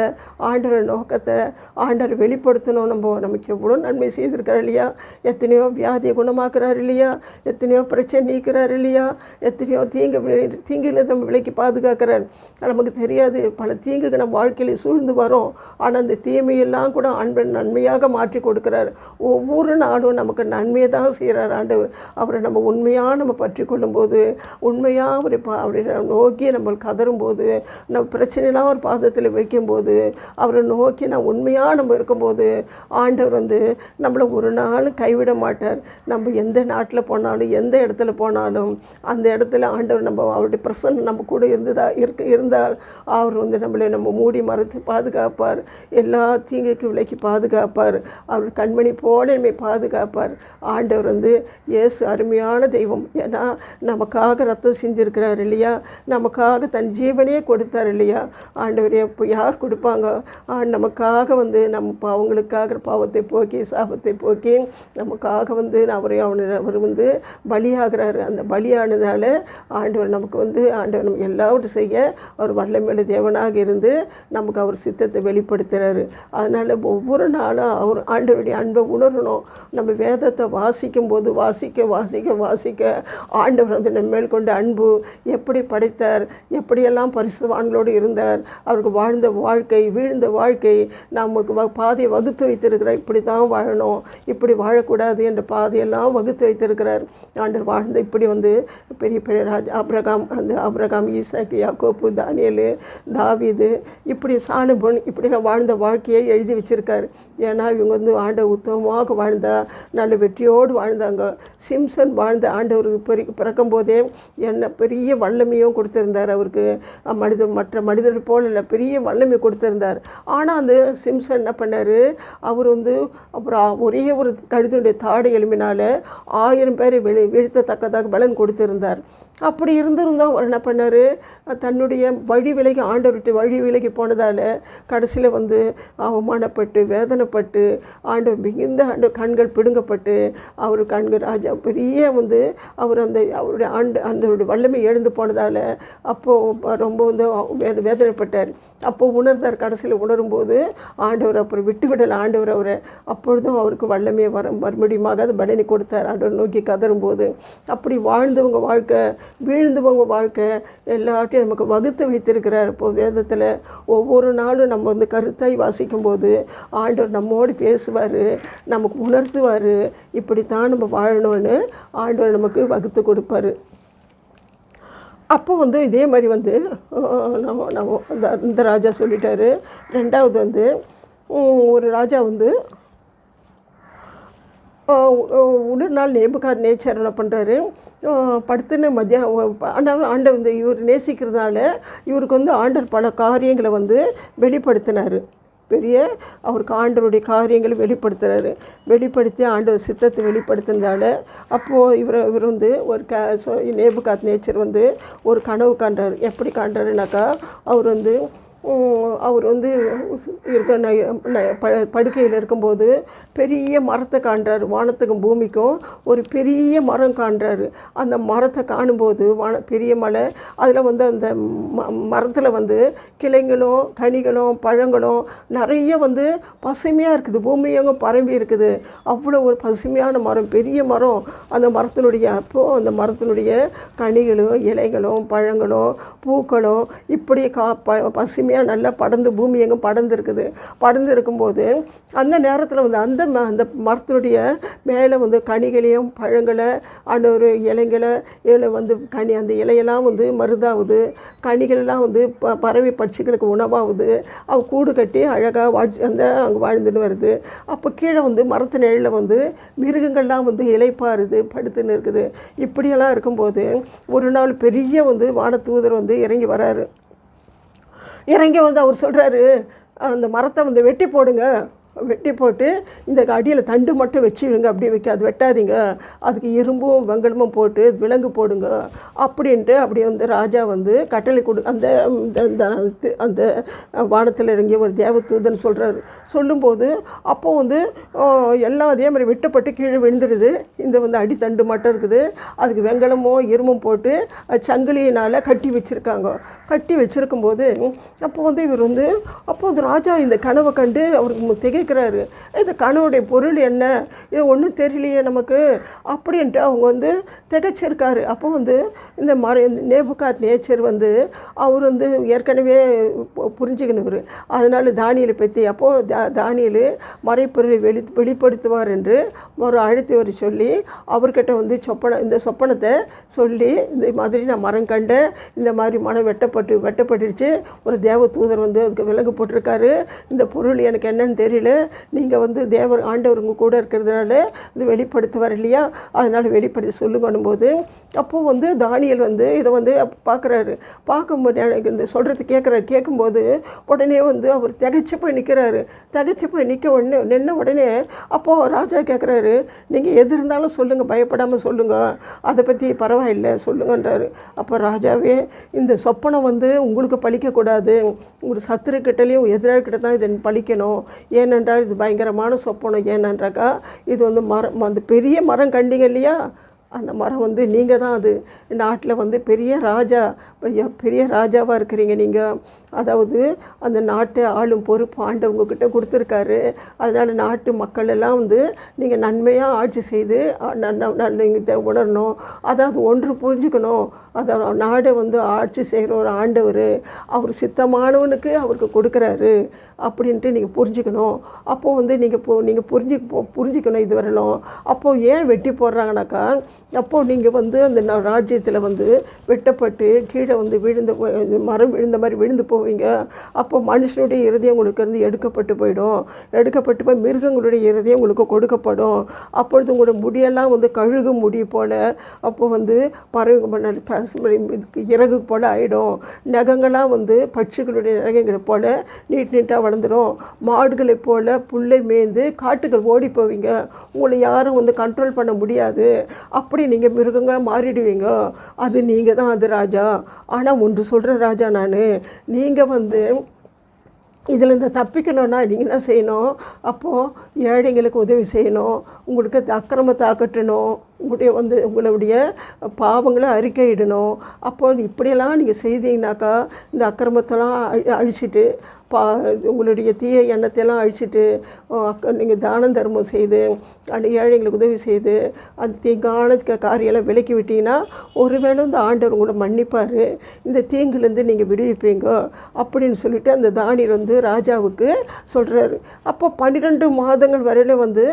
ஆண்டவருடைய நோக்கத்தை ஆண்டவர் வெளிப்படுத்தணும். நமக்கு எவ்வளோ நன்மை செய்திருக்கிறார் இல்லையா, எத்தனையோ வியாதியை குணமாக்குறாரு இல்லையா, எத்தனையோ பிரச்சனை நீக்கிறார் இல்லையா, எத்தனையோ தீங்குகளை நம்ம விலைக்கு பாதுகாக்கிறார். நமக்கு தெரியாது, பல தீங்குக்கு நம்ம வாழ்க்கையில் சூழ்ந்து வரோம். ஆனால் அந்த தீமையெல்லாம் கூட ஆண்டவர் நன்மையாக மாற்றி கொடுக்குறார். ஒவ்வொரு நாளும் நமக்கு நன்மையை தான் செய்கிறார் ஆண்டவர். அவரை நம்ம உண்மையாக நம்ம பற்றி கொள்ளும்போது, உண்மையாக அவரை நோக்கி நம்ம கதறும்போது, நம்ம பிரச்சனைலாம் ஒரு பாதத்தில் வைக்கும்போது, அவரை நோக்கி நான் உண்மையாக நம்ம இருக்கும்போது ஆண்டவர் வந்து நம்மளை ஒரு நாள் கைவிட மாட்டார். நம்ம எந்த நாட்டில் போனாலும், எந்த இடத்துல போனாலும் அந்த இடத்துல ஆண்டவர் அவருடைய பிரசன்னம் நம்ம கூட இருந்தால் அவர் வந்து நம்ம மூடி மறைத்து பாதுகாப்பார். எல்லா தீங்குக்கு விலைக்கு பாதுகாப்பார். அவர் கண்மணி போல நம்மை பாதுகாப்பார். ஆண்டவர் வந்து இயேசு அருமையான தெய்வம். ஏன்னா நமக்காக ரத்தம் சிந்திருக்கிறார் இல்லையா, நமக்காக தன் ஜீவனையே கொடுத்தார் இல்லையா. ஆண்டவர் எப்போ யார் கொடுப்பாங்க, நமக்காக வந்து நம்ம அவங்களுக்காக பாவத்தை போக்கி சாபத்தை போக்கி நமக்காக வந்து அவர் வந்து பலியாகிறாரு. அந்த பலியானதால் ஆண்டவர் நமக்கு வந்து ஆண்டவர் நம்ம எல்லாவற்றையும் செய்ய அவர் வல்லமையுள்ள தேவனாக இருந்து நமக்கு அவர் சித்தத்தை வெளிப்படுத்துகிறாரு. அதனால் ஒவ்வொரு நாளும் அவர் ஆண்டவருடைய அன்பை உணரணும். நம்ம வேதத்தை வாசிக்கும் போது வாசிக்க வாசிக்க வாசிக்க ஆண்டவர் வந்து நம்ம மேல் கொண்ட அன்பு எப்படி படைத்தார், எப்படியெல்லாம் பரிசுத்தவான்களோடு இருந்தார், அவருக்கு வாழ்ந்த வாழ்க்கை, வீழ்ந்த வாழ்க்கை, நமக்கு பாதையை வகுத்து வைத்திருக்கிறார். இப்படி தான் வாழணும், இப்படி வாழக்கூடாது என்ற பாதையெல்லாம் வகுத்து வைத்திருக்கிறார். ஆண்டவர் வாழ்ந்த இப்படி வந்து பெரிய பெரிய ராஜா ஆபிரகாம், ஈசாக்கு, யாக்கோப்பு, தானியேல், தாவீது, இப்படி சாலமோன், இப்படிலாம் வாழ்ந்த வாழ்க்கையை எழுதி வச்சிருக்காரு. ஏன்னா இவங்க வந்து ஆண்டவர் உத்தமமாக வாழ்ந்தா, நல்ல வெற்றியோடு வாழ்ந்தாங்க. சிம்சன் வாழ்ந்த ஆண்டவருக்கு பிறக்கும் போதே என்ன பெரிய வல்லமையும் கொடுத்திருந்தார். அவருக்கு மற்ற மனிதர்கள் போல இல்லை, பெரிய வல்லமை கொடுத்திருந்தார். ஆனால் அந்த சிம்சன் என்ன பண்ணார், அவர் வந்து அப்புறம் ஒரே ஒரு கழுத்தினுடைய தாடை எலும்பினால் 1000 பேரை வீழ்த்தத்தக்கதாக பலன் கொடுத்திருந்தார். அப்படி இருந்திருந்தோம் அவர் என்ன பண்ணார், தன்னுடைய வழி விலகி ஆண்டவர்கிட்ட வழி விலகி போனதால் கடைசியில் வந்து அவமானப்பட்டு வேதனைப்பட்டு மிகுந்த கண்கள் பிடுங்கப்பட்டு அவர் கண்கள் ராஜா பெரிய வந்து அவர் அவருடைய அந்த வல்லமை எழுந்து போனதால் அப்போது ரொம்ப வந்து வேதனைப்பட்டார். அப்போது உணர்ந்தார். கடைசியில் உணரும்போது ஆண்டவர் அப்புறம் விட்டுவிடலை ஆண்டவர் அவரை. அப்பொழுதும் அவருக்கு வல்லமையை மறுபடியுமாக அது பலனை கொடுத்தார். ஆண்டவர் நோக்கி கதரும்போது அப்படி வாழ்ந்தவங்க வாழ்க்கை, வீழ்ந்தவங்க வாழ்க்கை எல்லாத்தையும் நமக்கு வகுத்து வைத்திருக்கிறார். இப்போது வேதத்தில் ஒவ்வொரு நாளும் நம்ம வந்து கருத்தாய் வாசிக்கும்போது ஆண்டவர் நம்மோடு பேசுவார், நமக்கு உணர்த்துவார், இப்படித்தான் நம்ம வாழணும்னு ஆண்டவர் நமக்கு வகுத்து கொடுப்பார். அப்போ வந்து இதே மாதிரி வந்து இந்த ராஜா சொல்லிட்டாரு. ரெண்டாவது வந்து ஒரு ராஜா வந்து ஒரு நாள் நேபுகாத்நேச்சர் என்ன பண்ணுறாரு, படுத்துன்னு மத்தியானம் ஆண்டவர் வந்து இவர் நேசிக்கிறதுனால இவருக்கு வந்து ஆண்டவர் பல காரியங்களை வந்து வெளிப்படுத்தினார். அவருக்கு ஆண்டவருடைய காரியங்களை வெளிப்படுத்துகிறாரு. வெளிப்படுத்தி ஆண்டவர் சித்தத்தை வெளிப்படுத்தினதால அப்போது இவர் வந்து ஒரு நேபுகாத்நேச்சர் வந்து ஒரு கனவு காண்றார். எப்படி காண்றாருனாக்கா, அவர் வந்து அவர் வந்து படுக்கையில் இருக்கும்போது பெரிய மரத்தை காண்றாரு. வானத்துக்கும் பூமிக்கும் ஒரு பெரிய மரம் காண்றாரு. அந்த மரத்தை காணும்போது பெரிய மலை, அதில் வந்து அந்த மரத்தில் வந்து கிளைங்களும் கனிகளும் பழங்களும் நிறைய வந்து பசுமையாக இருக்குது. பூமியெங்கும் பரம்பி இருக்குது. அவ்வளோ ஒரு பசுமையான மரம், பெரிய மரம். அந்த மரத்தினுடைய அந்த மரத்தினுடைய கனிகளும் இலைகளும் பழங்களும் பூக்களும் இப்படி பசுமையாக நல்லா படர்ந்து பூமி எங்கே படர்ந்துருக்குது. படர்ந்து இருக்கும்போது அந்த நேரத்தில் வந்து அந்த மரத்தினுடைய மேலே வந்து கனிகளையும் பழங்களை ஒரு இலைங்களை வந்து அந்த இலையெல்லாம் வந்து மருதாகுது. கனிகள்லாம் வந்து பறவை பட்சிகளுக்கு உணவாகுது. அவ கூடு கட்டி அழகாக அங்கே வாழ்ந்துன்னு வருது. அப்போ கீழே வந்து மரத்து நிழலில் வந்து மிருகங்கள்லாம் வந்து இலைப்பாருது, படுத்துன்னு இருக்குது. இப்படியெல்லாம் இருக்கும்போது ஒரு நாள் பெரிய வந்து வானதூதர் வந்து இறங்கி வராரு. இறங்கி வந்து அவர் சொல்கிறாரு, அந்த மரத்தை வந்து வெட்டி போடுங்க, வெட்டி போட்டு இந்த அடியில் தண்டு மட்டும் வச்சுடுங்க, அப்படி அது வெட்டாதீங்க, அதுக்கு இரும்பும் வெங்கலமும் போட்டு விலங்கு போடுங்க அப்படின்ட்டு அப்படி வந்து ராஜா வந்து கட்டளை அந்த அந்த வானத்தில் இறங்கிய ஒரு தேவதூதன் சொல்கிறாரு. சொல்லும்போது அப்போ வந்து எல்லாம் அதே மாதிரி வெட்டப்பட்டு கீழே விழுந்துடுது. இந்த வந்து அடித்தண்டு மட்டும் இருக்குது. அதுக்கு வெங்கலமும் இரும்பும் போட்டு சங்கிலியினால் கட்டி வச்சுருக்காங்க. கட்டி வச்சுருக்கும்போது அப்போ வந்து இவர் வந்து ராஜா இந்த கனவை கண்டு அவருக்கு இருக்கிறாரு. இது கனவுடைய பொருள் என்ன, இது ஒன்றும் தெரியலையே நமக்கு அப்படின்ட்டு அவங்க வந்து திகைச்சிருக்காரு. அப்போ வந்து இந்த நேபுகாத் நேச்சர் வந்து அவர் வந்து ஏற்கனவே புரிஞ்சுக்கணுவர். அதனால் தானியலை பற்றி அப்போது தானியல் மறைப்பொருளை வெளிப்படுத்துவார் என்று ஒரு அழைத்தவர் சொல்லி அவர்கிட்ட வந்து இந்த சொப்பனத்தை சொல்லி இந்த மாதிரி நான் மரம் கண்டேன், இந்த மாதிரி மரம் வெட்டப்பட்டுருச்சு, ஒரு தேவ தூதர் வந்து அதுக்கு விலங்கு போட்டிருக்காரு, இந்த பொருள் எனக்கு என்னன்னு தெரியல, நீங்கள் வந்து ஆண்டவர் உங்கள் கூட இருக்கிறதுனால இது வெளிப்படுத்துவார் இல்லையா, அதனால் வெளிப்படுத்தி சொல்லுங்கன்னும் போது அப்போது வந்து தானியல் வந்து இதை வந்து பார்க்குறாரு. பார்க்கும்போது எனக்கு இந்த சொல்கிறது கேட்கும்போது உடனே வந்து அவர் திகைச்சு போய் நிற்கிறாரு. திகைச்சு போய் நின்ன உடனே அப்போது ராஜா கேட்குறாரு, நீங்கள் எது இருந்தாலும் சொல்லுங்கள், பயப்படாமல் சொல்லுங்கள், அதை பற்றி பரவாயில்லை சொல்லுங்கன்றாரு. அப்போ ராஜாவே, இந்த சொப்பனம் வந்து உங்களுக்கு பழிக்கக்கூடாது, உங்களுக்கு சத்துருக்கிட்டலையும் எதிராளிக்கிட்ட தான் இது பழிக்கணும், ஏனென்றால் இது பயங்கரமான சொப்பனம். ஏனென்றாக்கா இது வந்து அந்த பெரிய மரம் கண்டிங்க இல்லையா, அந்த மரம் வந்து நீங்கள் தான் அது நாட்டில் வந்து பெரிய ராஜாவாக இருக்கிறீங்க நீங்கள். அதாவது அந்த நாட்டை ஆளும் பொறுப்பு ஆண்டவர் உங்ககிட்ட கொடுத்துருக்காரு. அதனால் நாட்டு மக்கள் எல்லாம் வந்து நீங்கள் நன்மையாக ஆட்சி செய்து நீங்கள் உணரணும். அதாவது ஒன்று புரிஞ்சுக்கணும், அதாவது நாடை வந்து ஆட்சி செய்கிற ஒரு ஆண்டவர் அவர் சித்தமானவனுக்கு அவருக்கு கொடுக்குறாரு அப்படின்ட்டு நீங்கள் புரிஞ்சுக்கணும். அப்போது வந்து நீங்கள் புரிஞ்சுக்கணும் இது வரணும். அப்போது ஏன் வெட்டி போடுறாங்கனாக்கா, அப்போது நீங்கள் வந்து அந்த ராஜ்யத்தில் வந்து வெட்டப்பட்டு கீழே வந்து மரம் விழுந்த மாதிரி விழுந்து போவீங்க. அப்போ மனுஷனுடைய இருதயம் உங்களுக்கு இருந்து எடுக்கப்பட்டு போய் மிருகங்களுடைய இருதயம் உங்களுக்கு கொடுக்கப்படும். அப்பொழுது உங்களோட முடியெல்லாம் வந்து கழுகு முடி போல், அப்போ வந்து இறகு போல் ஆகிடும். நகங்களாம் வந்து பட்சிகளுடைய நகங்கள் போல் நீட்டாக வளர்ந்துடும். மாடுகளை போல் புல்லை மேய்ந்து காட்டுகள் ஓடி போவீங்க. உங்களை யாரும் வந்து கண்ட்ரோல் பண்ண முடியாது. அப்படி நீங்கள் மிருகங்களாக மாறிடுவீங்க. அது நீங்கள் தான் அது ராஜா. ஆனால் ஒன்று சொல்கிற ராஜா நான், நீங்கள் வந்து இதில் இந்த தப்பிக்கணும்னா நீங்கள் என்ன செய்யணும், அப்போது ஏழைங்களுக்கு உதவி செய்யணும், உங்களுக்கு அக்கிரமத்தை அகற்றணும், உங்களுடைய பாவங்களை அறிக்கையிடணும். அப்போது இப்படியெல்லாம் நீங்கள் செய்தீங்கனாக்கா இந்த அக்கிரமத்தெல்லாம் அழிச்சிட்டு உங்களுடைய தீய எண்ணத்தையெல்லாம் அழிச்சிட்டு நீங்கள் தானம் தர்மம் செய்து அந்த ஏழைங்களுக்கு உதவி செய்து அந்த தீங்கான காரியெல்லாம் விலக்கி விட்டீங்கன்னா ஒருவேளை இந்த ஆண்டவர் உங்களை மன்னிப்பார், இந்த தீங்குலேருந்து நீங்கள் விடுவிப்பீங்க அப்படின்னு சொல்லிட்டு அந்த தானியல் வந்து ராஜாவுக்கு சொல்கிறாரு. அப்போ 12 மாதங்கள் வரையில் வந்து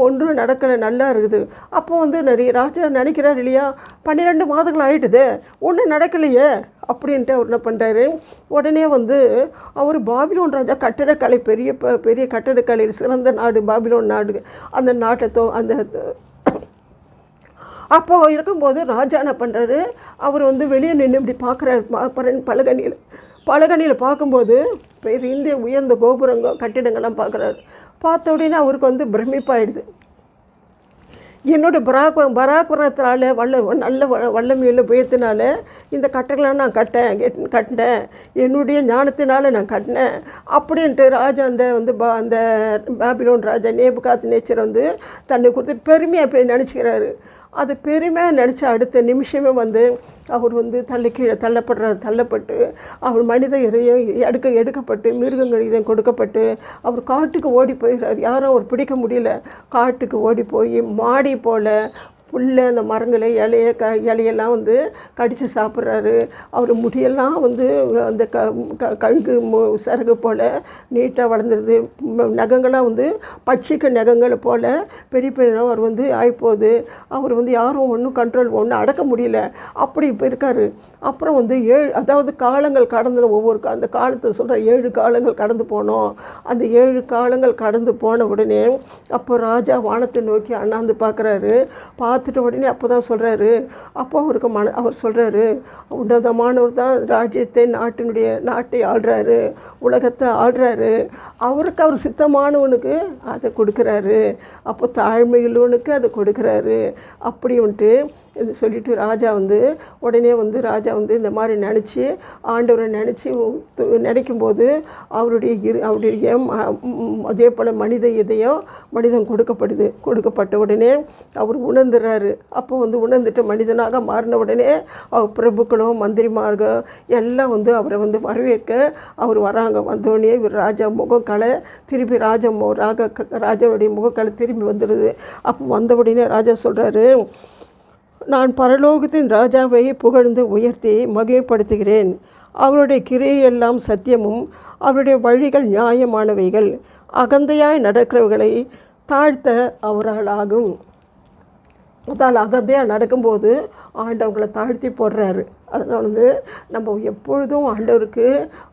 ஒன்றும் நடக்கலை, நல்லா இருக்குது. அப்போ வந்து நிறைய ராஜா நினைக்கிறார் இல்லையா, 12 மாதங்கள் ஆகிட்டுது, ஒன்றும் நடக்கலையே அப்படின்ட்டு அவர் என்ன பண்ணுறாரு, உடனே வந்து அவர் பாபிலோன் ராஜா கட்டடக்கலை பெரிய கட்டடக்கலையில் சிறந்த நாடு பாபிலோன் நாடு. அந்த நாட்டை அப்போ இருக்கும்போது ராஜா என்ன பண்ணுறாரு, அவர் வந்து வெளியே நின்று இப்படி பார்க்குறாரு. பலகணியில் பார்க்கும்போது பெரிய உயர்ந்த கோபுரங்கள் கட்டிடங்கள்லாம் பார்க்குறாரு. பார்த்த உடனே அவருக்கு வந்து பிரமிப்பாயிடுது. என்னுடைய பராக்கிரமத்தினால நல்ல வல்லமையில் உயர்த்தினால இந்த கட்டளை நான் கட்டினேன், என்னுடைய ஞானத்தினால நான் கட்டினேன் அப்படின்ட்டு ராஜா அந்த பாபிலோன் ராஜா நேபுகாத்நேச்சர் தன்னை குறித்து பெருமையாக நினச்சிக்கிறாரு. அது பெருமையாக நினச்ச அடுத்த நிமிஷமே அவர் கீழே தள்ளப்பட்டு அவர் மனித இதையும் எடுக்கப்பட்டு மிருகங்கள் இதையும் கொடுக்கப்பட்டு அவர் காட்டுக்கு ஓடி போயிடுறார். யாரும் அவர் பிடிக்க முடியல. காட்டுக்கு ஓடி போய் மாடி போல் புல்ல அந்த மரங்களை இலையெல்லாம் கடித்து சாப்பிட்றாரு. அவர் முடியெல்லாம் அந்த கழுகு சரகு போல் நீட்டாக வளர்ந்துருது. நகங்கள்லாம் பட்சிக்க நகங்களை போல் பெரிய பெரிய அவர் ஆகிப்போகுது. அவர் யாரும் ஒன்றும் அடக்க முடியல. அப்படி இப்போ இருக்கார். அப்புறம் அதாவது காலங்கள் கடந்து அந்த காலத்தை சொல்கிற 7 காலங்கள் கடந்து போனோம். அந்த 7 காலங்கள் கடந்து போன உடனே அப்போ ராஜா வானத்தை நோக்கி அண்ணாந்து பார்க்குறாரு. பார்த்துட்ட உடனே அப்போ தான் சொல்கிறாரு, அப்போ அவர் சொல்கிறாரு, உன்னதமானவர் தான் ராஜ்யத்தை நாட்டை ஆள்றாரு, உலகத்தை ஆள்றாரு. அவருக்கு அவர் சித்தமானவனுக்கு அதை கொடுக்குறாரு, அப்போ தாழ்மையுள்ளவனுக்கு அதை கொடுக்குறாரு அப்படின்ட்டு இது சொல்லிவிட்டு ராஜா உடனே ராஜா இந்த மாதிரி நினச்சி ஆண்டவரை நினைக்கும்போது அவருடைய அதே போல் மனித இதயம் மனிதன் கொடுக்கப்பட்ட உடனே அவர் உணர்ந்துடுறாரு. அப்போ உணர்ந்துட்டு மனிதனாக மாறின உடனே அவர் பிரபுக்களும் மந்திரிமார்கள் எல்லாம் அவரை வரவேற்க அவர் வராங்க. வந்தோடனே இவர் ராஜா முகக்கலை திரும்பி ராஜாவுடைய முகக்கலை திரும்பி வந்துடுது. அப்போ வந்த உடனே ராஜா சொல்கிறாரு, நான் பரலோகத்தின் ராஜாவை புகழ்ந்து உயர்த்தி மகிமைப்படுத்துகிறேன். அவருடைய கிரியையெல்லாம் சத்தியமும் அவருடைய வழிகள் நியாயமானவைகள். அகந்தையாய் நடக்கிறவர்களை தாழ்த்த அவரால் ஆகும். அதால் அகந்தையாக நடக்கும்போது ஆண்டவங்களை தாழ்த்தி போடுறாரு. அதனால் நம்ம எப்பொழுதும் ஆண்டவருக்கு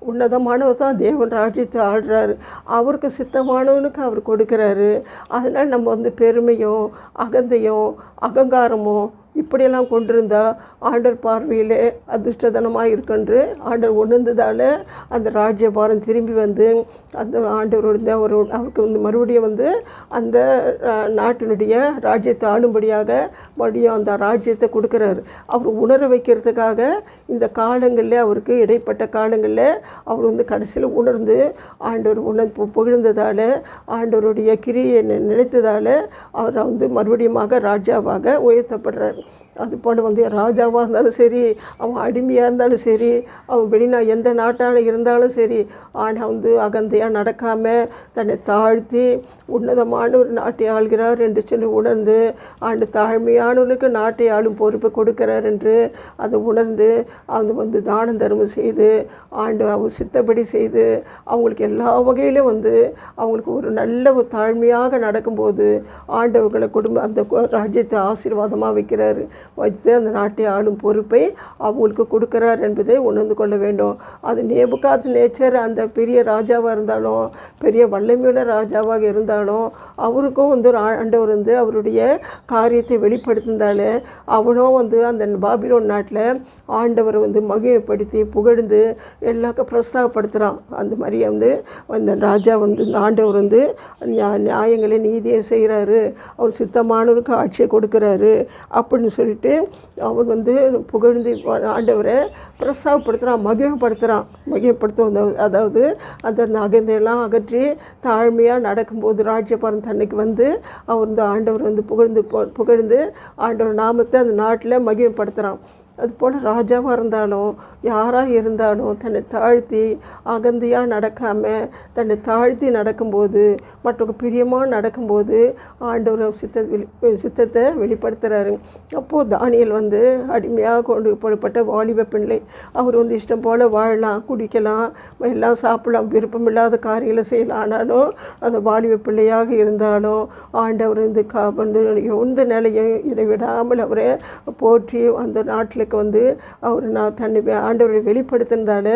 உன்னதமானவர் தான் தேவன் ராஜ்யத்தை ஆள்றாரு. அவருக்கு சித்தமானவனுக்கு அவர் கொடுக்குறாரு. அதனால் நம்ம பெருமையும் அகந்தையும் அகங்காரமும் இப்படியெல்லாம் கொண்டிருந்தால் ஆண்டவர் பார்வையிலே அதிர்ஷ்டதனமாக இருக்குன்று ஆண்டவர் உணர்ந்ததால் அந்த ராஜ்யபாரம் திரும்பி அந்த ஆண்டவர் அவருக்கு மறுபடியும் அந்த நாட்டினுடைய ராஜ்யத்தை ஆளும்படியாக மறுபடியும் அந்த ராஜ்யத்தை கொடுக்குறாரு. அவர் உணர வைக்கிறதுக்காக இந்த காலங்களில் அவருக்கு இடைப்பட்ட காலங்களில் அவர் கடைசியில் உணர்ந்து ஆண்டவர் புகழ்ந்ததால் ஆண்டவருடைய கிரியை நினைத்ததால் அவர் மறுபடியும் ராஜாவாக உயர்த்தப்படுறார். அதுபோல் ராஜாவாக இருந்தாலும் சரி, அவன் அடிமையாக இருந்தாலும் சரி, அவன் எந்த நாட்டான இருந்தாலும் சரி, ஆனால் அகந்தையாக நடக்காமல் தன்னை தாழ்த்தி உன்னதமான ஒரு நாட்டை ஆள்கிறார் என்று சொல்லி உணர்ந்து தாழ்மையானவர்களுக்கு நாட்டை ஆளும் பொறுப்பை கொடுக்கிறார் என்று அதை உணர்ந்து அவங்க தானம் தர்மம் செய்து அவர் சித்தப்படி செய்து அவங்களுக்கு எல்லா வகையிலும் அவங்களுக்கு ஒரு நல்ல ஒரு தாழ்மையாக நடக்கும்போது ஆண்டவர்களை அந்த ராஜ்யத்தை ஆசீர்வாதமாக வைக்கிறாரு. வச்சு அந்த நாட்டை ஆளும் பொறுப்பை அவங்களுக்கு கொடுக்குறார் என்பதை உணர்ந்து கொள்ள வேண்டும். அது நேபுகாத்நேச்சர் அந்த பெரிய ராஜாவாக இருந்தாலும் பெரிய வல்லமையுள்ள ராஜாவாக இருந்தாலும் அவருக்கும் ஆண்டவர் அவருடைய காரியத்தை வெளிப்படுத்தினாலே அவனும் அந்த பாபிலோன் நாட்டில் ஆண்டவரை மகிமைப்படுத்தி புகழ்ந்து எல்லாருக்கும் பிரஸ்தாபப்படுத்துகிறான். அந்த மாதிரி அந்த ராஜா ஆண்டவர் நியாயங்களை நீதியை செய்கிறாரு, அவர் சித்தமானவருக்கு ஆட்சியை கொடுக்குறாரு அப்படின்னு சொல்லிட்டு அவர் புகழ்ந்து ஆண்டவரை பிரஸ்தாபப்படுத்துகிறான், மகிமைப்படுத்தும். அதாவது அந்த அகந்தையெல்லாம் அகற்றி தாழ்மையாக நடக்கும்போது ராஜ்யபாரம் தன்னைக்கு அவர் ஆண்டவர் புகழ்ந்து ஆண்டவர் நாமத்தை அந்த நாட்டில் மகிமைப்படுத்துகிறான். அதுபோல் ராஜாவாக இருந்தாலும் யாராக இருந்தாலும் தன்னை தாழ்த்தி அகந்தையாக நடக்காமல் தன்னை தாழ்த்தி நடக்கும்போது மற்றவங்க பிரியமாக நடக்கும்போது ஆண்டவர் சித்தத்தை வெளிப்படுத்துகிறாரு. அப்போது தானியேல் அடிமையாக கொண்டு போடப்பட்ட வாலிப பிள்ளை. அவர் இஷ்டம் போல் வாழலாம், குடிக்கலாம், எல்லாம் சாப்பிடலாம், விருப்பமில்லாத காரியங்களை செய்யலாம். ஆனாலும் அந்த வாலிப பிள்ளையாக இருந்தாலும் ஆண்டவர் எந்த நிலையை இடைவிடாமல் அவரை போற்றி அந்த நாட்டில் பிள்ளைகளுக்கு வந்து அவர் நான் தன்னை ஆண்டவரை வெளிப்படுத்தினதால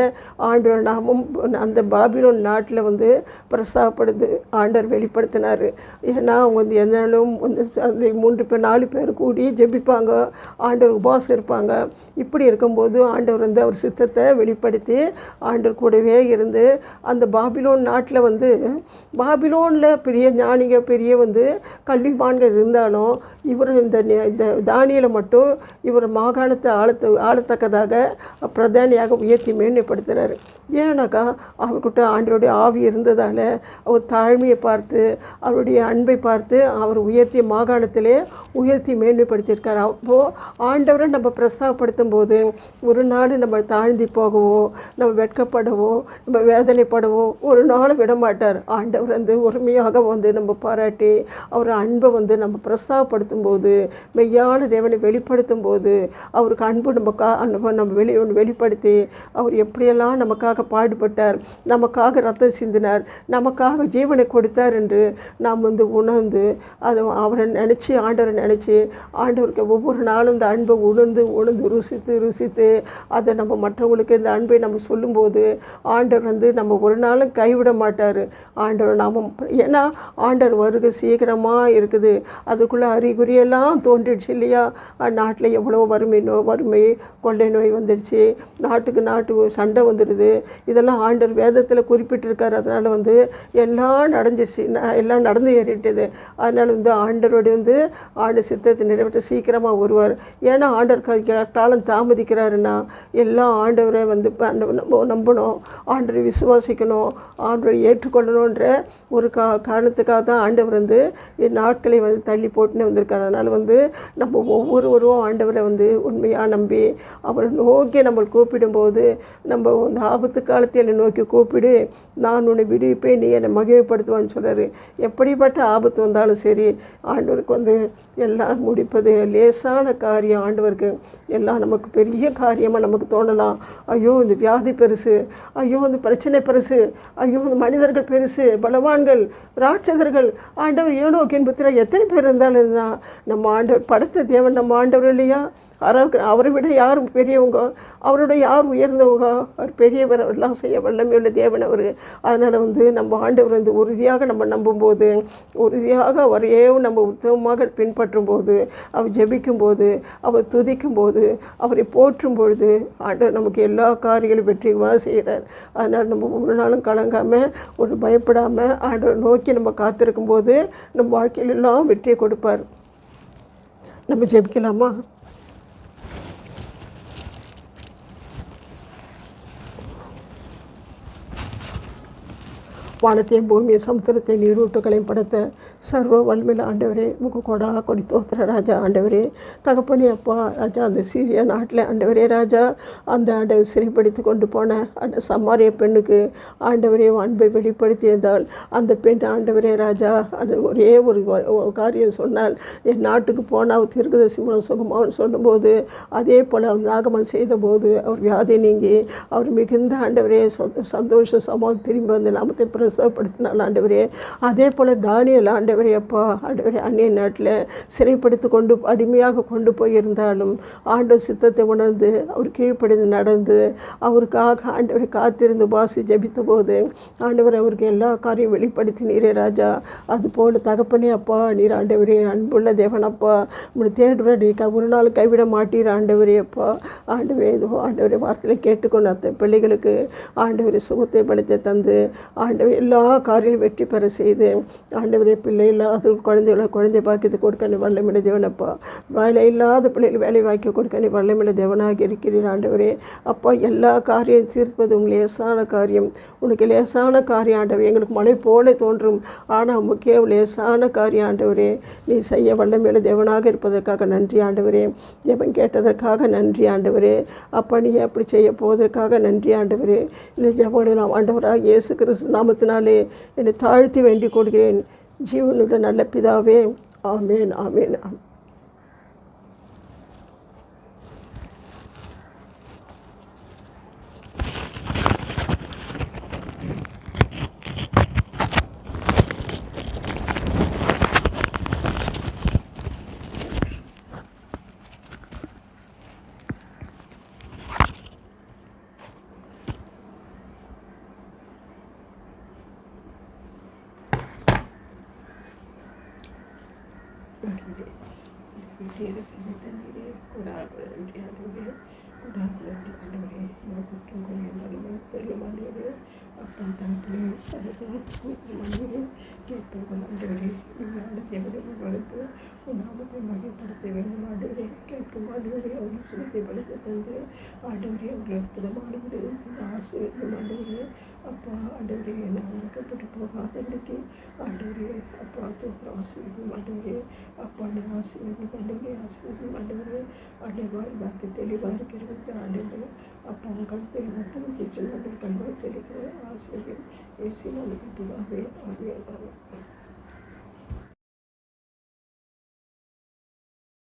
ஆண்டவர் நாமும் அந்த பாபிலோன் நாட்டில் வந்து பிரஸ்தாபப்படுது ஆண்டவர் வெளிப்படுத்தினார். ஏன்னா அவங்க வந்து எந்தாலும் வந்து அந்த 3 பேர் 4 பேர் கூடி ஜெபிப்பாங்க, ஆண்டவர் உபவாசம் இருப்பாங்க. இப்படி இருக்கும்போது ஆண்டவர் வந்து அவர் சித்தத்தை வெளிப்படுத்தி ஆண்டவர் கூடவே இருந்து அந்த பாபிலோன் நாட்டில் வந்து பாபிலோனில் பெரிய ஞானிக பெரிய வந்து கல்விமான்கள் இருந்தாலும் இவர் இந்த தானியேலை மட்டும் இவர் மாகாணத்தை ஆளத்தக்கதாக பிரதானியாக உயர்த்தி மேன்மைப்படுத்துகிறாரு. ஏன்னாக்கா அவர்கிட்ட ஆண்டவருடைய ஆவி இருந்ததால் அவர் தாழ்மையை பார்த்து அவருடைய அன்பை பார்த்து அவர் உயர்த்திய மாகாணத்திலே உயர்த்தி மேன்மைப்படுத்தியிருக்கார். அப்போது ஆண்டவரை நம்ம பிரஸ்தாபப்படுத்தும் போது ஒரு நாள் நம்ம தாழ்ந்தி போகவோ நம்ம வெட்கப்படவோ நம்ம வேதனைப்படவோ ஒரு நாள் விடமாட்டார். ஆண்டவர் வந்து ஒருமையாக வந்து நம்ம பாராட்டி அவர் அன்பை வந்து நம்ம பிரஸ்தாபப்படுத்தும் போது மெய்யான தேவனை வெளிப்படுத்தும் போது அவருக்கு அன்பு நம்ம வெளிப்படுத்தி அவர் எப்படியெல்லாம் நமக்காக பாடுபட்டார், நமக்காக ரத்தம் சிந்தினார், நமக்காக ஜீவனை கொடுத்தார் என்று நாம் வந்து உணர்ந்து அதை அவரை நினச்சி ஆண்டவரை நினச்சி ஆண்டவருக்கு ஒவ்வொரு நாளும் இந்த அன்பை உணர்ந்து ருசித்து அதை நம்ம மற்றவங்களுக்கு இந்த அன்பை நம்ம சொல்லும்போது ஆண்டவர் வந்து நம்ம ஒரு நாளும் கைவிட மாட்டார். ஆண்டவர் நாம ஏன்னா ஆண்டவர் வருகை சீக்கிரமாக இருக்குது. அதுக்குள்ளே அறிகுறியெல்லாம் தோன்றிடுச்சு இல்லையா? நாட்டில் எவ்வளோ வறுமை கொள்ளை நோய் வந்துடுச்சு, நாட்டுக்கு சண்டை வந்துடுது. இதெல்லாம் ஆண்டவர் வேதத்தில் குறிப்பிட்டிருக்காரு. அதனால் வந்து எல்லாம் நடந்து ஏறிட்டது. அதனால் வந்து ஆண்டவருடைய வந்து ஆண்டு சித்தத்தை நிறைவேற்ற சீக்கிரமாக வருவார். ஏன்னா ஆண்டவர் காலம் தாமதிக்கிறாருன்னா எல்லாம் ஆண்டவரை வந்து நம்பணும், ஆண்டவரை விசுவாசிக்கணும், ஆண்டவரை ஏற்றுக்கொள்ளணுன்ற ஒரு காரணத்துக்காக தான் ஆண்டவர் வந்து நாட்களை வந்து தள்ளி போட்டுன்னு வந்திருக்காரு. அதனால் வந்து நம்ம ஒவ்வொருவரும் ஆண்டவரை வந்து உண்மையாக நம்பி அவரை நோக்கி நம்ம கூப்பிடும்போது நம்ம வந்து ஆபத்து காலத்தை என்னை நோக்கி கூப்பிடு, நான் உன்னை விடுவிப்பேன், நீ என்னை மகிமைப்படுத்துவான்னு சொல்கிறாரு. எப்படிப்பட்ட ஆபத்து வந்தாலும் சரி ஆண்டவருக்கு வந்து எல்லாம் முடிப்பது லேசான காரியம். ஆண்டவருக்கு எல்லாம் நமக்கு பெரிய காரியமாக நமக்கு தோணலாம். ஐயோ இந்த வியாதி பெருசு, ஐயோ இந்த பிரச்சனை பெருசு, ஐயோ இந்த மனிதர்கள் பெருசு, பலவான்கள் ராட்சதர்கள், ஆண்டவர் ஏனோக்கின் புத்திர எத்தனை பேர் இருந்தாலும் தான் நம்ம ஆண்டவர் படைத்த தேவன் நம்ம ஆண்டவர் இல்லையா? அவரை விட யார் பெரியவங்க, அவரோட யார் உயர்ந்தவங்க? அவர் பெரியவர், எல்லாம் செய்ய வல்லமையுள்ள தேவன் அவர். அதனால் வந்து நம்ம ஆண்டவர் வந்து உறுதியாக நம்ம நம்பும்போது உறுதியாக அவரையே நம்ம உத்தமமாக பின்பற்றும் போது அவர் ஜெபிக்கும்போது அவர் துதிக்கும்போது அவரை போற்றும் பொழுது ஆண்டவர் நமக்கு எல்லா காரியங்களும் வெற்றிகமாக செய்கிறார். அதனால் நம்ம ஒரு நாளும் கலங்காமல் ஒரு பயப்படாமல் ஆண்டவர் நோக்கி நம்ம காத்திருக்கும் போது நம்ம வாழ்க்கையில் எல்லாம் வெற்றியை கொடுப்பார். நம்ம ஜெபிக்கலாமா? வானத்தையும் பூமியை சமுத்திரத்தை நீரூட்டுகளையும் படைத்த சர்வ வல்லமையில் ஆண்டவரே முக கொடி தோத்திர ராஜா ஆண்டவரே தகப்பனே அப்பா ராஜா அந்த சீரியா நாட்டில் ஆண்டவரே ராஜா அந்த ஆண்டவர் சிறைப்படுத்தி கொண்டு போன அந்த சமாரிய பெண்ணுக்கு ஆண்டவரே அன்பை வெளிப்படுத்தியிருந்தால் அந்த பெண் ஆண்டவரே ராஜா அது ஒரே ஒரு காரியம் சொன்னால் என் நாட்டுக்கு போனால் தீர்க்கதரிசி மூலம் சுகமாகனு சொல்லும்போது அதே போல் அவர் நாகமன் செய்தபோது அவர் வியாதி நீங்கி அவர் மிகுந்த ஆண்டவரே சந்தோஷம் சமாதம் திரும்பி வந்து நாமத்தை பிரசவப்படுத்தினாள் ஆண்டவரே. அதே போல் தானியேல் ஆண்டவரே அப்பா ஆண்டவரே அந்நிய நாட்டில் சிறைப்படுத்தி கொண்டு அடிமையாக கொண்டு போயிருந்தாலும் ஆண்டவர் சித்தத்தை உணர்ந்து அவர் கீழ்ப்படிந்து நடந்து அவருக்காக ஆண்டவரை காத்திருந்து வாசி ஜபித்த போது ஆண்டவர் அவருக்கு எல்லா காரியம் வெளிப்படுத்தினீரே ராஜா. அதுபோல் தகப்பனே அப்பா நீர் ஆண்டவரே அன்புள்ள தேவன் அப்பா உங்களை தேடுற நீ ஒரு நாள் கைவிட மாட்டீர் ஆண்டவரே அப்பா. ஆண்டவரே இதுவோ ஆண்டவரே வார்த்தையில் கேட்டுக்கொண்டு அந்த பிள்ளைகளுக்கு ஆண்டவரை சுகத்தை பலத்தை தந்து ஆண்டவர் எல்லா காரியம் வெற்றி பெற செய்து ஆண்டவரே பிள்ளை இல்லாத குழந்தை பாக்கியத்தை கொடுக்க நீ வல்லமில்ல தேவனப்பா. வேலை இல்லாத பிள்ளைகள் வேலை வாக்கி கொடுக்க நீ வல்லமில்ல தேவனாக இருக்கிறீர் ஆண்டவரே அப்பா. எல்லா காரியம் தீர்ப்பது உங்களுக்கு லேசான காரியம், உனக்கு லேசான காரியம் ஆண்டவர். எங்களுக்கு மழை போல தோன்றும் ஆனால் முக்கியம் லேசான காரியம் ஆண்டவரே. நீ செய்ய வல்லமில்ல தேவனாக இருப்பதற்காக நன்றி ஆண்டவரே. ஜெபம் கேட்டதற்காக நன்றி ஆண்டவரே அப்பா. நீ அப்படி செய்ய போவதற்காக நன்றி ஆண்டவரே. இந்த ஜெபங்களை ஆண்டவராக இயேசு கிறிஸ்து நாமத்தினாலே என்னை தாழ்த்தி வேண்டிக் கொள்கிறேன் ஜீவனுள்ள நல்ல பிதாவே. ஆமேன் ஆமேன். வீட்டில் தண்ணீரே கொடாக்குழந்தை ஆண்டவரே கொடாக்குழந்தை ஆண்டவரே உங்கள் குற்றம் கொலை எல்லாமே தெரியும் ஆண்டவரே அப்பன் தகப்பனே ஆண்டவரே கேட்போம் ஆண்டவரே நீங்கள் அழைத்தவரை வளர்த்து நாமத்தை மகிழ்படுத்த வேண்டும் ஆண்டவரே கேட்கும் ஆண்டவரே அவங்க சுகத்தைப்படுத்த தந்து ஆண்டவரே அவங்க அற்புதமான ஆசீர்வாதம் ஆண்டவரே அப்பா ஆண்டவரே நான் அழைக்கப்பட்டு போகாதன்னைக்கு ஆண்டவரே அப்பா தோற்ற ஆசீர்வாதம் ஆண்டவரே அப்பா நான் ஆசீர்வாதம் ஆண்டவரே ஆண்டவர் வாக்கு தெளிவாக இருக்கிறது ஆண்டவரே அப்பா உங்கள் கருத்தை மட்டும் சுற்றி கண்கள் தெளிக்கிற ஆசிரியர் ஏசி நமக்கு ஆவே